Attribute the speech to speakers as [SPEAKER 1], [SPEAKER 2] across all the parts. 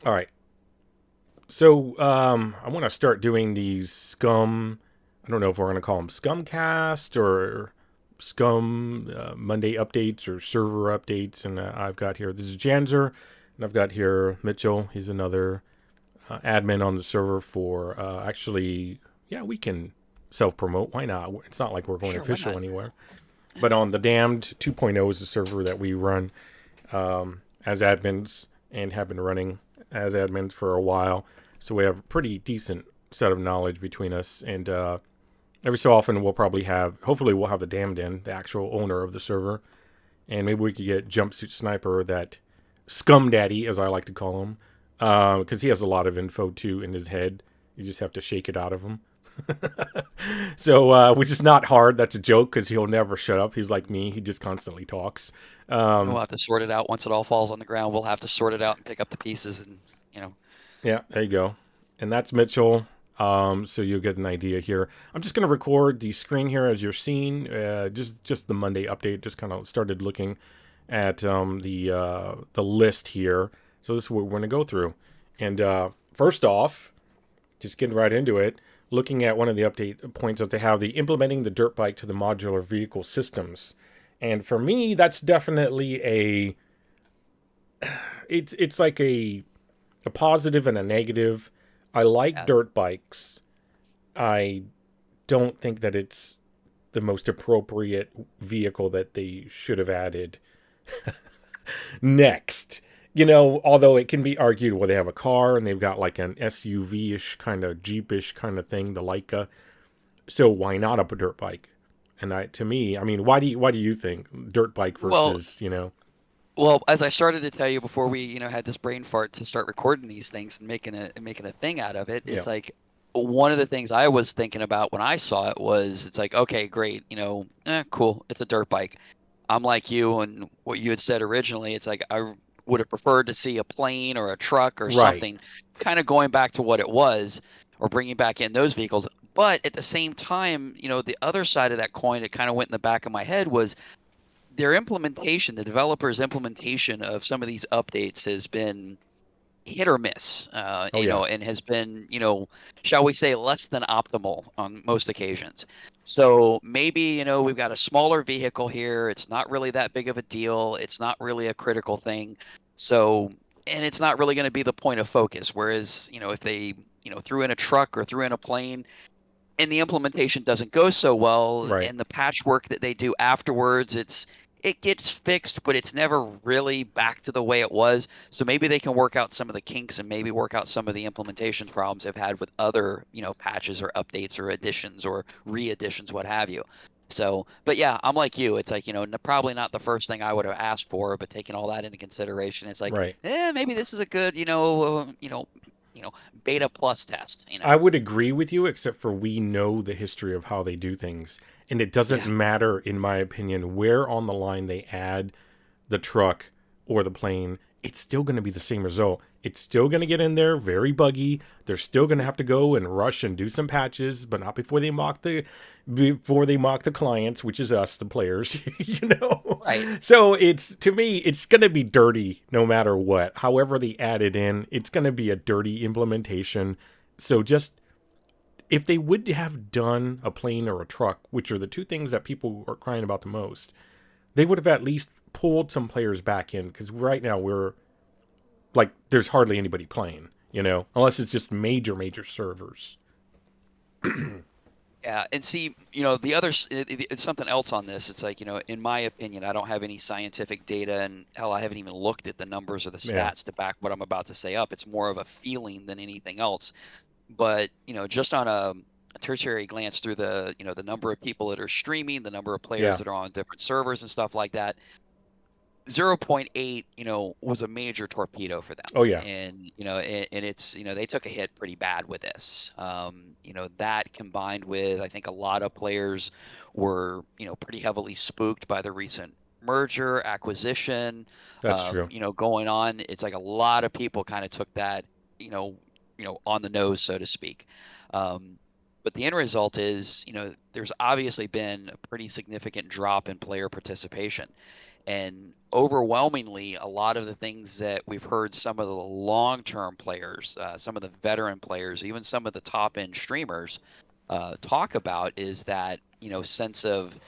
[SPEAKER 1] All right. So I want to start doing these scum. I don't know if we're going to call them scumcast or scum Monday updates or server updates. And I've got here, this is Janzer, and I've got here Mitchell. He's another admin on the server for actually, yeah, we can self promote. Why not? It's not like we're going
[SPEAKER 2] Sure, why
[SPEAKER 1] official
[SPEAKER 2] not?
[SPEAKER 1] anywhere. But on the Damned 2.0 is the server that we run as admins and have been running as admins for a while. So we have a pretty decent set of knowledge between us. And every so often, we'll probably have, hopefully, we'll have the Damned in, the actual owner of the server. And maybe we could get Jumpsuit Sniper, that scum daddy, as I like to call him, because he has a lot of info too in his head. You just have to shake it out of him. So, which is not hard. That's a joke because he'll never shut up. He's like me. He just constantly talks.
[SPEAKER 2] And we'll
[SPEAKER 1] Um,
[SPEAKER 2] have to sort it out once it all falls on the ground. We'll have to sort it out and pick up the pieces and, you know,
[SPEAKER 1] yeah, there you go. And that's Mitchell. So you'll get an idea here. I'm just going to record the screen here as you're seeing. Just the Monday update. Just kind of started looking at the list here. So this is what we're going to go through. And first off, just getting right into it, looking at one of the update points that they have, the implementing the dirt bike to the modular vehicle systems. And for me, that's definitely it's like a positive and a negative. I like
[SPEAKER 2] as
[SPEAKER 1] dirt bikes. I don't think that it's the most appropriate vehicle that they should have added next. Although it can be argued, well, they have a car and they've got like an SUV ish kind of Jeep-ish kind of thing, the Leica. So why not a dirt bike? And to me, I mean, why do you think dirt bike
[SPEAKER 2] well,
[SPEAKER 1] versus?
[SPEAKER 2] well, as I started to tell you before we, had this brain fart to start recording these things and making a thing out of it,
[SPEAKER 1] Yeah,
[SPEAKER 2] it's like one of the things I was thinking about when I saw it was it's like, okay, great, cool, it's a dirt bike. I'm like you and what you had said originally, it's like I would have preferred to see a plane or a truck or
[SPEAKER 1] right,
[SPEAKER 2] something kind of going back to what it was or bringing back in those vehicles. But at the same time, the other side of that coin that kind of went in the back of my head was their implementation, the developers' implementation of some of these updates has been hit or miss,
[SPEAKER 1] oh yeah,
[SPEAKER 2] and has been, shall we say, less than optimal on most occasions. So maybe, we've got a smaller vehicle here. It's not really that big of a deal. It's not really a critical thing. So, and it's not really going to be the point of focus. Whereas, if they, threw in a truck or threw in a plane, and the implementation doesn't go so well
[SPEAKER 1] right.
[SPEAKER 2] and the patchwork that they do afterwards it gets fixed but it's never really back to the way it was, so maybe they can work out some of the kinks and maybe work out some of the implementation problems they've had with other patches or updates or additions or re-additions, what have you. So but yeah, I'm like you, it's like probably not the first thing I would have asked for, but taking all that into consideration, it's like
[SPEAKER 1] Right.
[SPEAKER 2] maybe this is a good you know beta plus test.
[SPEAKER 1] I would agree with you, except for we know the history of how they do things. And it doesn't
[SPEAKER 2] Yeah.
[SPEAKER 1] matter, in my opinion, where on the line they add the truck or the plane. It's still going to be the same result. It's still going to get in there very buggy. They're still going to have to go and rush and do some patches, but not before they mock the clients, which is us, the players, you know.
[SPEAKER 2] Right.
[SPEAKER 1] So it's to me, it's going to be dirty no matter what. However they add it in, it's going to be a dirty implementation. So just if they would have done a plane or a truck, which are the two things that people are crying about the most, they would have at least pulled some players back in, because right now we're like there's hardly anybody playing, unless it's just major servers.
[SPEAKER 2] Yeah, and see, the other it's something else on this. It's like, in my opinion, I don't have any scientific data, and hell, I haven't even looked at the numbers or the
[SPEAKER 1] Yeah,
[SPEAKER 2] stats to back what I'm about to say up. It's more of a feeling than anything else. But, just on a tertiary glance through the number of people that are streaming, the number of players
[SPEAKER 1] yeah,
[SPEAKER 2] that are on different servers and stuff like that, zero point 0.8, was a major torpedo for them.
[SPEAKER 1] oh yeah,
[SPEAKER 2] And, and it's, they took a hit pretty bad with this. That combined with, I think a lot of players were, pretty heavily spooked by the recent merger, acquisition,
[SPEAKER 1] that's true.
[SPEAKER 2] going on. It's like a lot of people kind of took that, you know, on the nose, so to speak. Um, but the end result is, there's obviously been a pretty significant drop in player participation. And overwhelmingly, a lot of the things that we've heard some of the long-term players, some of the veteran players, even some of the top-end streamers talk about is that, sense of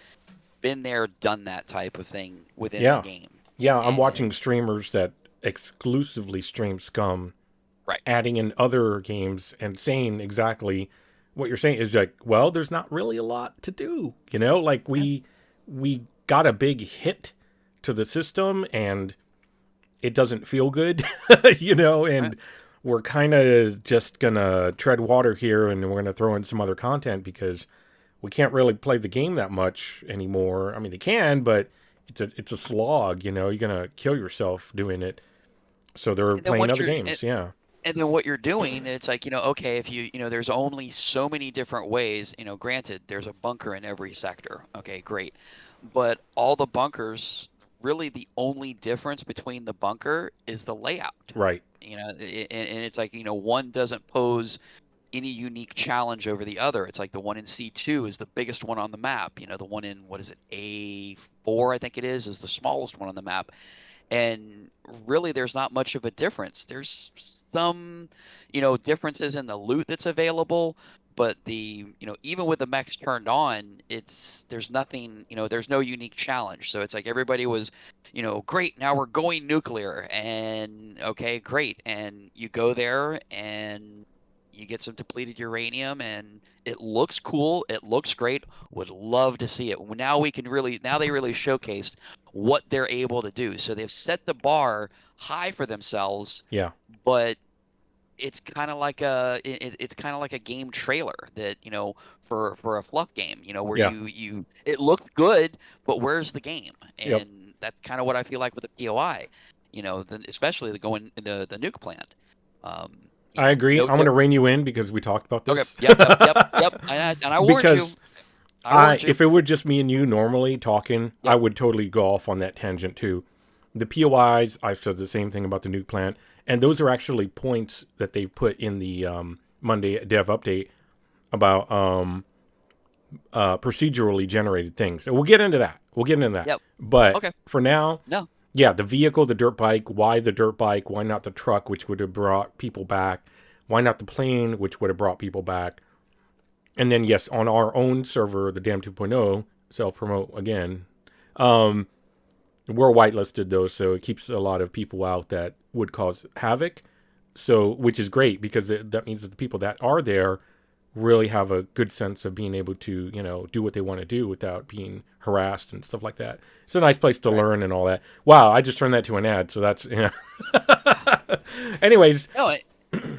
[SPEAKER 2] been there, done that type of thing within the
[SPEAKER 1] Yeah.
[SPEAKER 2] game.
[SPEAKER 1] Yeah, I'm watching
[SPEAKER 2] And
[SPEAKER 1] streamers that exclusively stream Scum,
[SPEAKER 2] right.
[SPEAKER 1] adding in other games and saying exactly what you're saying is like, well, there's not really a lot to do. Like
[SPEAKER 2] Yeah.
[SPEAKER 1] we got a big hit to the system and it doesn't feel good,
[SPEAKER 2] Right.
[SPEAKER 1] and we're kind of just gonna tread water here and we're gonna throw in some other content because we can't really play the game that much anymore. I mean, they can, but it's a slog. You're gonna kill yourself doing it. So they're
[SPEAKER 2] And then
[SPEAKER 1] playing
[SPEAKER 2] what
[SPEAKER 1] other
[SPEAKER 2] you're
[SPEAKER 1] games. Yeah,
[SPEAKER 2] and then what you're doing, it's like, okay, if there's only so many different ways, granted, there's a bunker in every sector. Okay, great. But all the bunkers, really the only difference between the bunker is the layout.
[SPEAKER 1] right.
[SPEAKER 2] And it's like, one doesn't pose any unique challenge over the other. It's like the one in C2 is the biggest one on the map. The one in, what is it, A4, I think it is the smallest one on the map. And really, there's not much of a difference. There's some, differences in the loot that's available, but even with the mechs turned on, there's nothing, there's no unique challenge. So it's like everybody was, great, now we're going nuclear, and okay, great. And you go there and you get some depleted uranium, and it looks cool. It looks great. Would love to see it. Now they really showcased what they're able to do. So they've set the bar high for themselves,
[SPEAKER 1] Yeah,
[SPEAKER 2] but it's kind of like a game trailer that, for a fluff game, where
[SPEAKER 1] yeah,
[SPEAKER 2] it looked good, but where's the game?
[SPEAKER 1] yep.
[SPEAKER 2] And that's kind of what I feel like with the POI, especially the nuke plant.
[SPEAKER 1] I agree.
[SPEAKER 2] No
[SPEAKER 1] I'm gonna rein you
[SPEAKER 2] difference.
[SPEAKER 1] in because we talked about
[SPEAKER 2] Okay.
[SPEAKER 1] this.
[SPEAKER 2] Yep. And I warned you.
[SPEAKER 1] Because
[SPEAKER 2] I warned you.
[SPEAKER 1] if it were just me and you normally talking, I
[SPEAKER 2] Yep.
[SPEAKER 1] would totally go off on that tangent too. The POIs, I've said the same thing about the nuke plant, and those are actually points that they put in the Monday dev update about procedurally generated things. And we'll get into that.
[SPEAKER 2] Yep.
[SPEAKER 1] But
[SPEAKER 2] Okay.
[SPEAKER 1] for now,
[SPEAKER 2] No.
[SPEAKER 1] yeah, the vehicle, the dirt bike. Why the dirt bike? Why not the truck, which would have brought people back? Why not the plane, which would have brought people back? And then, yes, on our own server, the Damn 2.0, self promote again, we're whitelisted though, so it keeps a lot of people out that would cause havoc. So, which is great because that means that the people that are there really have a good sense of being able to, do what they want to do without being harassed and stuff like that. It's a nice place to
[SPEAKER 2] Right.
[SPEAKER 1] learn and all that. Wow, I just turned that to an ad, so that's Anyways,
[SPEAKER 2] No.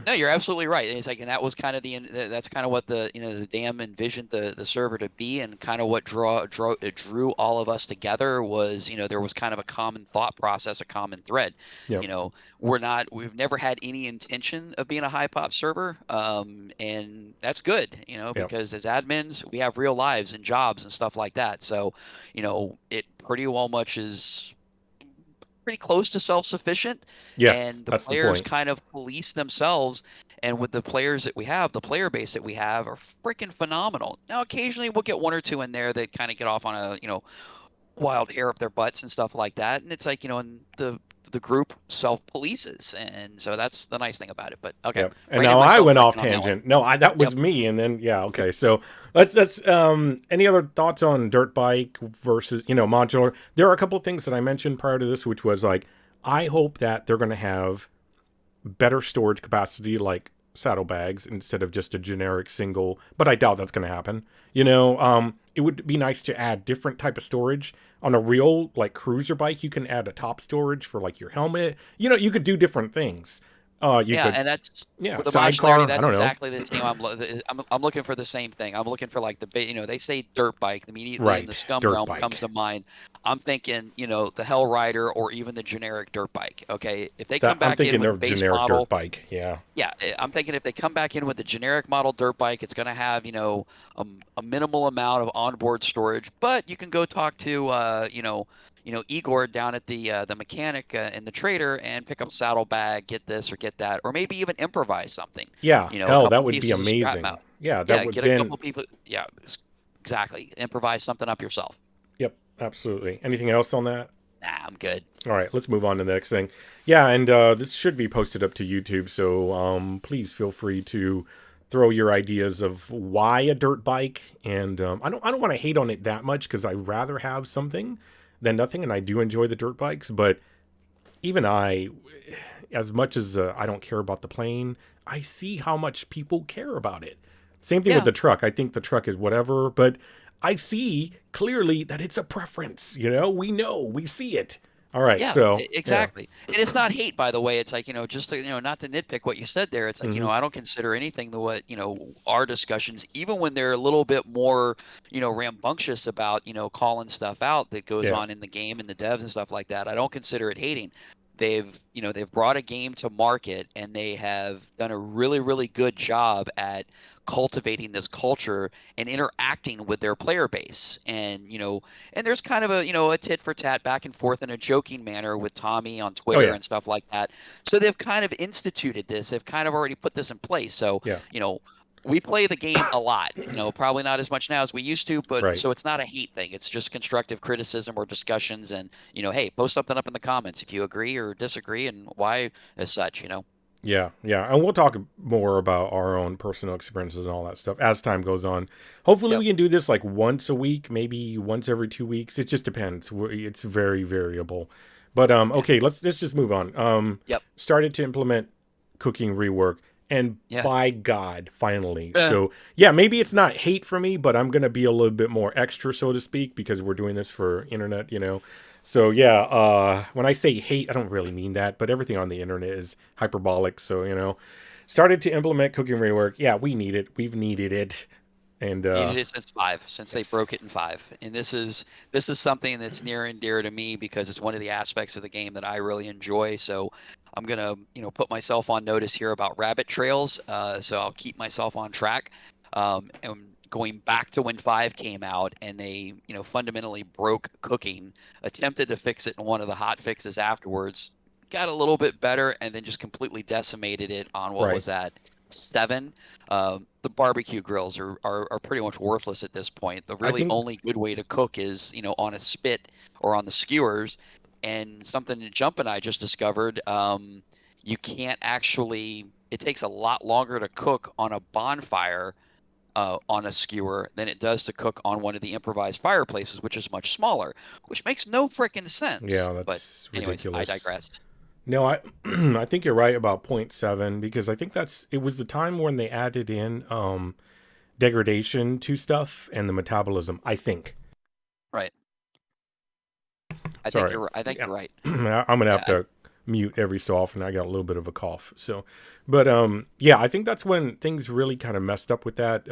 [SPEAKER 2] No, you're absolutely right. It's like, and that was kind of that's kind of what the dam envisioned the server to be, and kind of what drew all of us together was, there was kind of a common thought process, a common thread.
[SPEAKER 1] yep,
[SPEAKER 2] You know, we've never had any intention of being a high pop server, and that's good,
[SPEAKER 1] yep,
[SPEAKER 2] because as admins, we have real lives and jobs and stuff like that. So, it pretty well much is pretty close to self-sufficient,
[SPEAKER 1] yes,
[SPEAKER 2] and the
[SPEAKER 1] that's the
[SPEAKER 2] players
[SPEAKER 1] point.
[SPEAKER 2] kind of police themselves. And with the players that we have, the player base that we have are freaking phenomenal. Now, occasionally we'll get one or two in there that kind of get off on a wild hair up their butts and stuff like that. And it's like, and the group self-polices, and so that's the nice thing about it. But okay,
[SPEAKER 1] Yep. And
[SPEAKER 2] reining
[SPEAKER 1] now I
[SPEAKER 2] myself
[SPEAKER 1] went
[SPEAKER 2] back
[SPEAKER 1] off
[SPEAKER 2] in on that one.
[SPEAKER 1] tangent. No, that
[SPEAKER 2] Yep.
[SPEAKER 1] was me. And then yeah, okay. So let's any other thoughts on dirt bike versus modular? There are a couple of things that I mentioned prior to this, which was like I hope that they're going to have better storage capacity, like saddlebags instead of just a generic single. But I doubt that's going to happen. It would be nice to add different type of storage on a real like cruiser bike. You can add a top storage for like your helmet. You could do different things. You
[SPEAKER 2] Yeah,
[SPEAKER 1] could,
[SPEAKER 2] and that's
[SPEAKER 1] yeah,
[SPEAKER 2] with the modularity.
[SPEAKER 1] sidecar. I
[SPEAKER 2] That's
[SPEAKER 1] don't know.
[SPEAKER 2] exactly the same. I'm looking for the same thing. I'm looking for like they say dirt bike immediately in the
[SPEAKER 1] Right,
[SPEAKER 2] scum
[SPEAKER 1] dirt
[SPEAKER 2] realm comes
[SPEAKER 1] bike.
[SPEAKER 2] to mind. I'm thinking, the Hell Rider or even the generic dirt bike. Okay, if they
[SPEAKER 1] That
[SPEAKER 2] come
[SPEAKER 1] I'm
[SPEAKER 2] back in
[SPEAKER 1] thinking
[SPEAKER 2] with the
[SPEAKER 1] of
[SPEAKER 2] base
[SPEAKER 1] generic dirt
[SPEAKER 2] model,
[SPEAKER 1] bike. Yeah,
[SPEAKER 2] yeah, I'm thinking if they come back in with the generic model dirt bike, it's going to have, a minimal amount of onboard storage, but you can go talk to, Igor down at the mechanic and the trader and pick up a saddlebag, get this or get that, or maybe even improvise something.
[SPEAKER 1] yeah.
[SPEAKER 2] A
[SPEAKER 1] Hell,
[SPEAKER 2] couple
[SPEAKER 1] that would be
[SPEAKER 2] pieces of scrap
[SPEAKER 1] amazing.
[SPEAKER 2] metal.
[SPEAKER 1] Yeah, that
[SPEAKER 2] Yeah,
[SPEAKER 1] would
[SPEAKER 2] get a
[SPEAKER 1] then.
[SPEAKER 2] couple people. Yeah, exactly. Improvise something up yourself.
[SPEAKER 1] Yep, absolutely. Anything else on that?
[SPEAKER 2] Nah, I'm good.
[SPEAKER 1] All right, let's move on to the next thing. Yeah, and this should be posted up to YouTube, so please feel free to throw your ideas of why a dirt bike. And I don't want to hate on it that much because I'd rather have something than nothing, and I do enjoy the dirt bikes. But even I, as much as I don't care about the plane, I see how much people care about it. Same thing with
[SPEAKER 2] Yeah.
[SPEAKER 1] the truck. I think the truck is whatever, but I see clearly that it's a preference. We know, we see it. All right,
[SPEAKER 2] Yeah,
[SPEAKER 1] so yeah.
[SPEAKER 2] exactly. And it's not hate, by the way. It's like, just to, not to nitpick what you said there. It's like,
[SPEAKER 1] Hmm.
[SPEAKER 2] I don't consider anything the what, our discussions, even when they're a little bit more, rambunctious about, calling stuff out that goes
[SPEAKER 1] Yeah.
[SPEAKER 2] on in the game and the devs and stuff like that. I don't consider it hating. They've brought a game to market and they have done a really, really good job at cultivating this culture and interacting with their player base. And there's kind of a tit for tat back and forth in a joking manner with Tommy on
[SPEAKER 1] Oh
[SPEAKER 2] Twitter
[SPEAKER 1] yeah.
[SPEAKER 2] and stuff like that. So they've kind of instituted this. They've kind of already put this in place. So,
[SPEAKER 1] Yeah.
[SPEAKER 2] you know, we play the game a lot, probably not as much now as we used to, but
[SPEAKER 1] Right.
[SPEAKER 2] so it's not a hate thing. It's just constructive criticism or discussions. And, hey, post something up in the comments if you agree or disagree and why as such.
[SPEAKER 1] Yeah, yeah, and we'll talk more about our own personal experiences and all that stuff as time goes on. Hopefully,
[SPEAKER 2] Yep.
[SPEAKER 1] we can do this like once a week, maybe once every 2 weeks. It just depends. It's very variable. But
[SPEAKER 2] Okay.
[SPEAKER 1] okay, let's just move on.
[SPEAKER 2] Yep.
[SPEAKER 1] Started to implement cooking rework, and
[SPEAKER 2] Yeah.
[SPEAKER 1] by God, finally.
[SPEAKER 2] Eh,
[SPEAKER 1] So yeah, maybe it's not hate for me, but I'm gonna be a little bit more extra, so to speak, because we're doing this for internet. So yeah, when I say hate, I don't really mean that, but everything on the internet is hyperbolic. So started to implement cooking rework. Yeah, we need it. We've needed it, and
[SPEAKER 2] needed it since five, since they
[SPEAKER 1] yes,
[SPEAKER 2] broke it in five. And this is something that's near and dear to me because it's one of the aspects of the game that I really enjoy. So I'm gonna, put myself on notice here about rabbit trails. So I'll keep myself on track. And going back to when five came out and they, fundamentally broke cooking, attempted to fix it in one of the hot fixes afterwards, got a little bit better, and then just completely decimated it on what
[SPEAKER 1] right.
[SPEAKER 2] was that? Seven. The barbecue grills are pretty much worthless at this point. The
[SPEAKER 1] I
[SPEAKER 2] really
[SPEAKER 1] think
[SPEAKER 2] only good way to cook is, on a spit or on the skewers. And something that Jump and I just discovered, you can't actually, it takes a lot longer to cook on a bonfire on a skewer than it does to cook on one of the improvised fireplaces, which is much smaller, which makes no freaking sense.
[SPEAKER 1] yeah,
[SPEAKER 2] But
[SPEAKER 1] that's
[SPEAKER 2] anyways, I
[SPEAKER 1] ridiculous.
[SPEAKER 2] digress.
[SPEAKER 1] No, I I think you're right about point 0.7 because I think it was the time when they added in degradation to stuff and the metabolism. I think.
[SPEAKER 2] Right.
[SPEAKER 1] Sorry.
[SPEAKER 2] I think
[SPEAKER 1] Yeah.
[SPEAKER 2] you're right.
[SPEAKER 1] I'm gonna
[SPEAKER 2] Yeah.
[SPEAKER 1] have to mute every so often. I got a little bit of a cough. So, but yeah, I think that's when things really kind of messed up with that.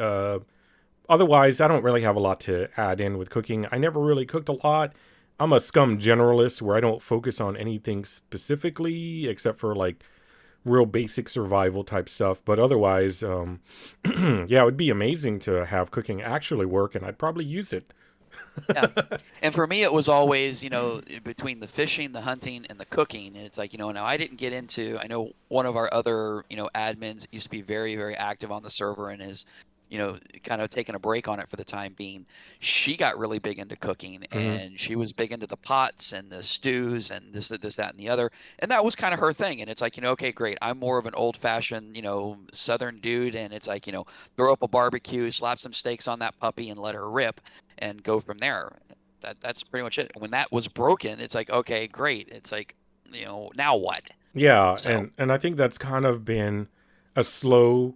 [SPEAKER 1] Otherwise, I don't really have a lot to add in with cooking. I never really cooked a lot. I'm a scum generalist where I don't focus on anything specifically except for like real basic survival type stuff. But otherwise, yeah, it would be amazing to have cooking actually work, and I'd probably use it.
[SPEAKER 2] Yeah. And for me, it was always, between the fishing, the hunting, and the cooking. And it's like, now I didn't get into, I know one of our other, admins used to be very, very active on the server and is, kind of taking a break on it for the time being. She got really big into cooking
[SPEAKER 1] Hmm.
[SPEAKER 2] and she was big into the pots and the stews and this, that, and the other. And that was kind of her thing. And it's like, okay, great. I'm more of an old fashioned, Southern dude. And it's like, throw up a barbecue, slap some steaks on that puppy and let her rip and go from there. That's pretty much it. When that was broken, it's like, okay, great. It's like, now what?
[SPEAKER 1] Yeah,
[SPEAKER 2] So
[SPEAKER 1] and I think that's kind of been a slow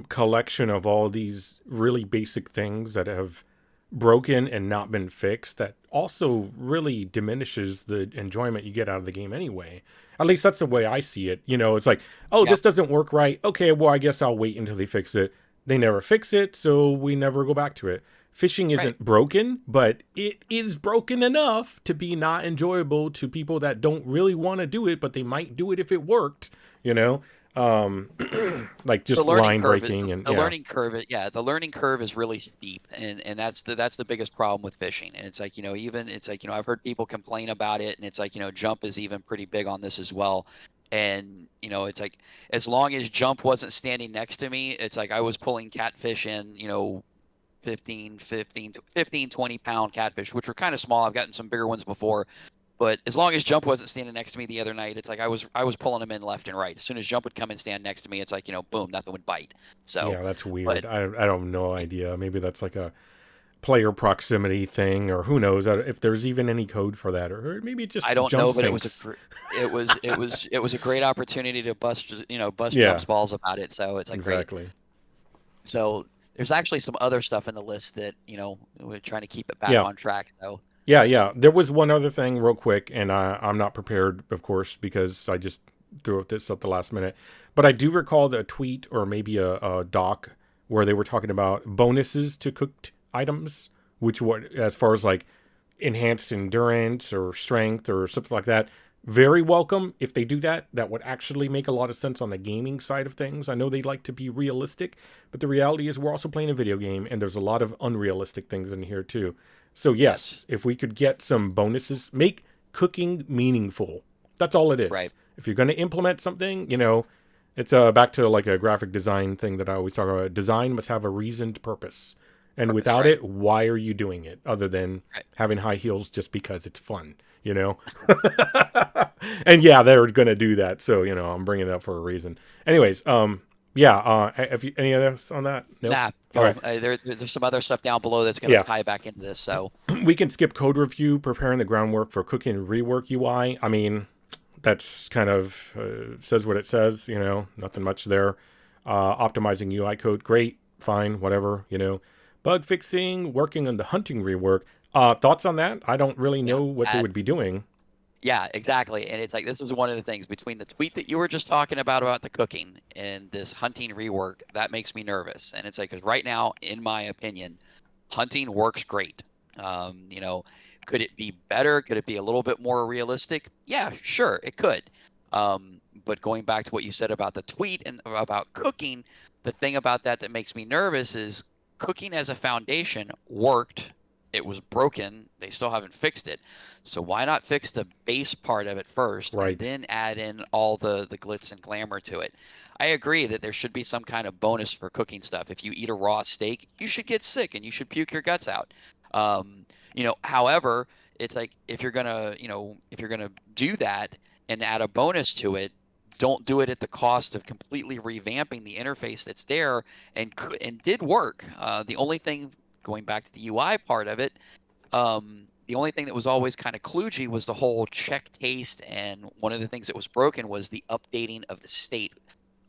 [SPEAKER 1] collection of all these really basic things that have broken and not been fixed that also really diminishes the enjoyment you get out of the game anyway. At least that's the way I see it. It's like, oh,
[SPEAKER 2] yeah,
[SPEAKER 1] this doesn't work right. Okay, well, I guess I'll wait until they fix it. They never fix it, so we never go back to it. Fishing
[SPEAKER 2] right.
[SPEAKER 1] isn't broken, but it is broken enough to be not enjoyable to people that don't really want to do it, but they might do it if it worked, you know? Um, like
[SPEAKER 2] The
[SPEAKER 1] just
[SPEAKER 2] learning
[SPEAKER 1] line
[SPEAKER 2] curve is
[SPEAKER 1] breaking and
[SPEAKER 2] the
[SPEAKER 1] yeah.
[SPEAKER 2] learning curve. Yeah, the learning curve is really steep, and that's the biggest problem with fishing. And it's like, even it's like, I've heard people complain about it, and it's like, Jump is even pretty big on this as well. And it's like as long as Jump wasn't standing next to me, it's like I was pulling catfish in, 15, 20 pound catfish, which were kind of small. I've gotten some bigger ones before, but as long as Jump wasn't standing next to me the other night, it's like I was pulling them in left and right. As soon as Jump would come and stand next to me, it's like, boom, nothing would bite. So,
[SPEAKER 1] Yeah, that's
[SPEAKER 2] but
[SPEAKER 1] weird. I don't have no idea. Maybe that's like a player proximity thing, or who knows if there's even any code for that, or maybe it
[SPEAKER 2] I
[SPEAKER 1] just
[SPEAKER 2] don't
[SPEAKER 1] jump
[SPEAKER 2] know, but
[SPEAKER 1] stinks.
[SPEAKER 2] it was a great opportunity to bust
[SPEAKER 1] Yeah,
[SPEAKER 2] Jump's balls about it. So it's like great.
[SPEAKER 1] exactly.
[SPEAKER 2] So there's actually some other stuff in the list that we're trying to keep it back
[SPEAKER 1] Yeah,
[SPEAKER 2] on track. So
[SPEAKER 1] yeah. There was one other thing, real quick, and I'm not prepared, of course, because I just threw this at the last minute. But I do recall the tweet or maybe a doc where they were talking about bonuses to cooked items, which what as far as like enhanced endurance or strength or something like that. Very welcome if they do that. That would actually make a lot of sense on the gaming side of things. I know they like to be realistic, but the reality is we're also playing a video game and there's a lot of unrealistic things in here too. So
[SPEAKER 2] yes,
[SPEAKER 1] yes, if we could get some bonuses, make cooking meaningful. That's all it
[SPEAKER 2] right,
[SPEAKER 1] is. If you're going to implement something, it's back to like a graphic design thing that I always talk about. Design must have a reasoned purpose. And
[SPEAKER 2] purpose,
[SPEAKER 1] without
[SPEAKER 2] right,
[SPEAKER 1] it, why are you doing it other than
[SPEAKER 2] right.
[SPEAKER 1] having high heels just because it's fun, you know? And yeah, they're going to do that. So, I'm bringing it up for a reason. Anyways, yeah, have you, any others on that? No?
[SPEAKER 2] Nah,
[SPEAKER 1] All
[SPEAKER 2] go.
[SPEAKER 1] right.
[SPEAKER 2] There's some other stuff down below that's going to
[SPEAKER 1] Yeah.
[SPEAKER 2] tie back into this. So
[SPEAKER 1] We can skip code review, preparing the groundwork for cooking and rework UI. I mean, that's kind of says what it says, nothing much there. Optimizing UI code, great, fine, whatever, Bug fixing, working on the hunting rework. Thoughts on that? I don't really
[SPEAKER 2] yeah,
[SPEAKER 1] know what they
[SPEAKER 2] that
[SPEAKER 1] would be doing.
[SPEAKER 2] yeah, exactly. And it's like this is one of the things between the tweet that you were just talking about the cooking and this hunting rework that makes me nervous. And it's like because right now, in my opinion, hunting works great. Could it be better? Could it be a little bit more realistic? Yeah, sure, it could. But going back to what you said about the tweet and about cooking, the thing about that makes me nervous is cooking as a foundation worked. It was broken. They still haven't fixed it. So why not fix the base part of it first and
[SPEAKER 1] Right.
[SPEAKER 2] then add in all the glitz and glamour to it? I agree that there should be some kind of bonus for cooking stuff. If you eat a raw steak, you should get sick and you should puke your guts out. However, it's like if you're gonna do that and add a bonus to it, don't do it at the cost of completely revamping the interface that's there and did work. The only thing going back to the UI part of it, the only thing that was always kind of kludgy was the whole check taste, and one of the things that was broken was the updating of the state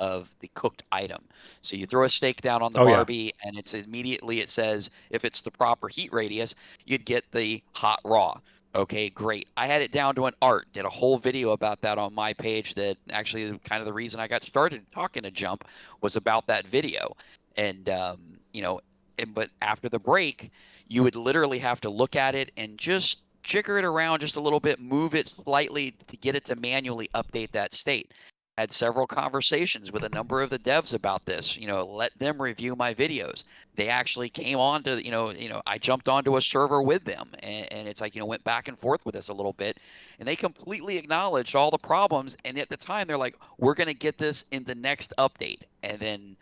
[SPEAKER 2] of the cooked item. So you throw a steak down on the
[SPEAKER 1] Oh, yeah.
[SPEAKER 2] Barbie, and it says if it's the proper heat radius, you'd get the hot raw. Okay, great. I had it down to an art. Did a whole video about that on my page. That actually kind of the reason I got started talking to Jump was about that video, and but after the break you would literally have to look at it and just jigger it around just a little bit, move it slightly to get it to manually update that state. Had several conversations with a number of the devs about this. Let them review my videos. They actually came on to, I jumped onto a server with them, and it's like, went back and forth with us a little bit, and they completely acknowledged all the problems. And at the time, they're like, we're going to get this in the next update. And then,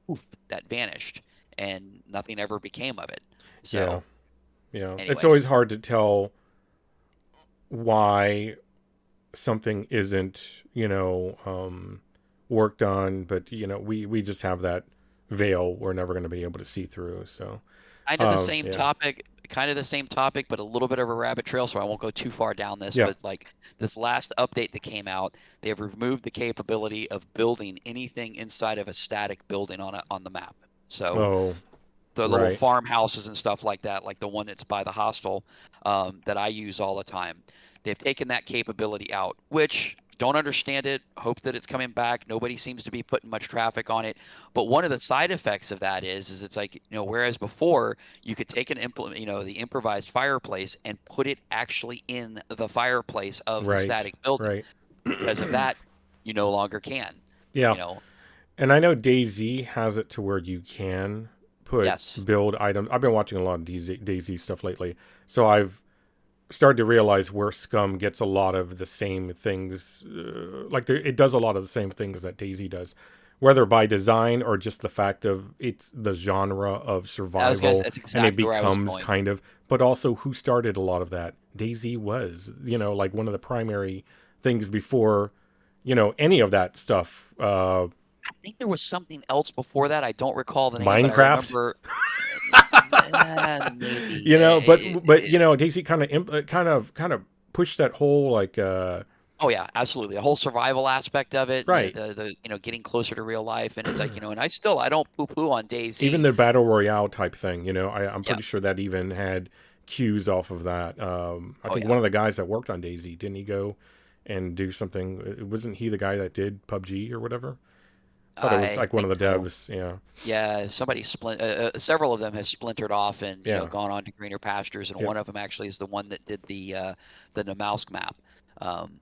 [SPEAKER 2] poof, that vanished, and nothing ever became of it.
[SPEAKER 1] Yeah.
[SPEAKER 2] So,
[SPEAKER 1] Yeah. It's
[SPEAKER 2] anyways,
[SPEAKER 1] always hard to tell why something isn't, worked on, but, we just have that veil we're never going to be able to see through. So,
[SPEAKER 2] kind of the same
[SPEAKER 1] yeah.
[SPEAKER 2] topic, but a little bit of a rabbit trail, so I won't go too far down this.
[SPEAKER 1] Yeah.
[SPEAKER 2] But like this last update that came out, they have removed the capability of building anything inside of a static building on the map. So
[SPEAKER 1] Oh,
[SPEAKER 2] the little
[SPEAKER 1] right.
[SPEAKER 2] farmhouses and stuff like that, like the one that's by the hostel that I use all the time. They've taken that capability out, which don't understand it. Hope that it's coming back. Nobody seems to be putting much traffic on it. But one of the side effects of that is it's like, whereas before you could take an implement, the improvised fireplace and put it actually in the fireplace of the
[SPEAKER 1] Right.
[SPEAKER 2] static building.
[SPEAKER 1] Right.
[SPEAKER 2] Because of that, you no longer can.
[SPEAKER 1] Yeah.
[SPEAKER 2] You know,
[SPEAKER 1] And I know DayZ has it to where you can put
[SPEAKER 2] yes.
[SPEAKER 1] build items. I've been watching a lot of DayZ stuff lately. So I've started to realize where Scum gets a lot of the same things. It does a lot of the same things that DayZ does, whether by design or just the fact of it's the genre of
[SPEAKER 2] I was gonna say
[SPEAKER 1] survival
[SPEAKER 2] that's
[SPEAKER 1] and it
[SPEAKER 2] exactly where I was
[SPEAKER 1] becomes
[SPEAKER 2] going.
[SPEAKER 1] kind of, but also who started a lot of that. DayZ was, like one of the primary things before, any of that stuff.
[SPEAKER 2] I think there was something else before that. I don't recall the name, but I
[SPEAKER 1] Minecraft.
[SPEAKER 2] remember maybe.
[SPEAKER 1] But DayZ kind of pushed that whole like
[SPEAKER 2] Oh yeah, absolutely. The whole survival aspect of it,
[SPEAKER 1] right.
[SPEAKER 2] the getting closer to real life, and it's like and I don't poo-poo on
[SPEAKER 1] Even
[SPEAKER 2] DayZ.
[SPEAKER 1] the battle royale type thing, I'm
[SPEAKER 2] Yeah.
[SPEAKER 1] pretty sure that even had cues off of that. I
[SPEAKER 2] Oh
[SPEAKER 1] think
[SPEAKER 2] yeah.
[SPEAKER 1] one of the guys that worked on Daisy, didn't he go and do something? Wasn't he the guy that did PUBG or whatever? Thought it was
[SPEAKER 2] I
[SPEAKER 1] like one of
[SPEAKER 2] think
[SPEAKER 1] the
[SPEAKER 2] so.
[SPEAKER 1] devs. Yeah,
[SPEAKER 2] Yeah, several of them have splintered off and
[SPEAKER 1] yeah,
[SPEAKER 2] gone on to greener pastures, and
[SPEAKER 1] yeah.
[SPEAKER 2] one of them actually is the one that did the Namalsk map,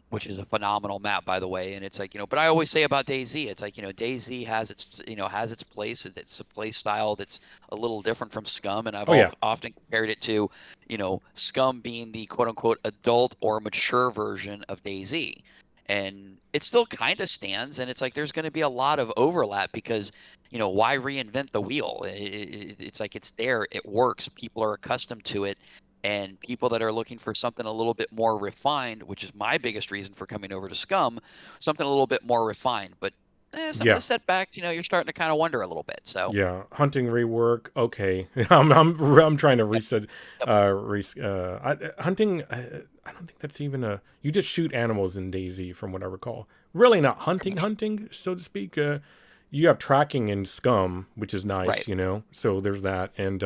[SPEAKER 2] which is a phenomenal map, by the way. And it's like but I always say about DayZ, it's like DayZ has its place. It's a play style that's a little different from Scum, and I've
[SPEAKER 1] Oh yeah,
[SPEAKER 2] often compared it to Scum being the quote unquote adult or mature version of DayZ. And it still kind of stands, and it's like there's going to be a lot of overlap because why reinvent the wheel? It's like it's there, it works, people are accustomed to it, and people that are looking for something a little bit more refined, which is my biggest reason for coming over to Scum, something a little bit more refined. But some of
[SPEAKER 1] yeah.
[SPEAKER 2] the setbacks, you're starting to kind of wonder a little bit. So,
[SPEAKER 1] Yeah, hunting rework. Okay, I'm trying to
[SPEAKER 2] yep,
[SPEAKER 1] reset.
[SPEAKER 2] yep,
[SPEAKER 1] Hunting. I don't think that's even a. You just shoot animals in DayZ, from what I recall. Really not
[SPEAKER 2] pretty
[SPEAKER 1] hunting,
[SPEAKER 2] much
[SPEAKER 1] hunting, so to speak. You have tracking in Scum, which is
[SPEAKER 2] right.
[SPEAKER 1] nice. So there's that, and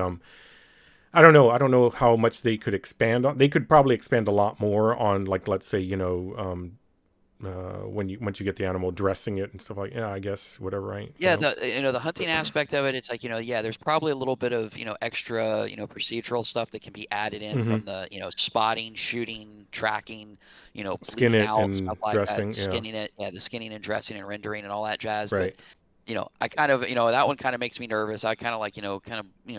[SPEAKER 1] I don't know. I don't know how much they could expand on. They could probably expand a lot more on, like, let's say, when you once you get the animal, dressing it and stuff like. Yeah, I guess whatever. Right.
[SPEAKER 2] Yeah, the hunting aspect of it, it's like, yeah, there's probably a little bit of, extra, procedural stuff that can be added in
[SPEAKER 1] Mm-hmm.
[SPEAKER 2] from the, spotting, shooting, tracking,
[SPEAKER 1] Skin
[SPEAKER 2] bleeding
[SPEAKER 1] it
[SPEAKER 2] out, stuff
[SPEAKER 1] and
[SPEAKER 2] like that,
[SPEAKER 1] dressing. Yeah.
[SPEAKER 2] skinning it, yeah, the skinning and dressing and rendering and all that jazz. But,
[SPEAKER 1] Right.
[SPEAKER 2] I kind of, that one kind of makes me nervous. I kind of like,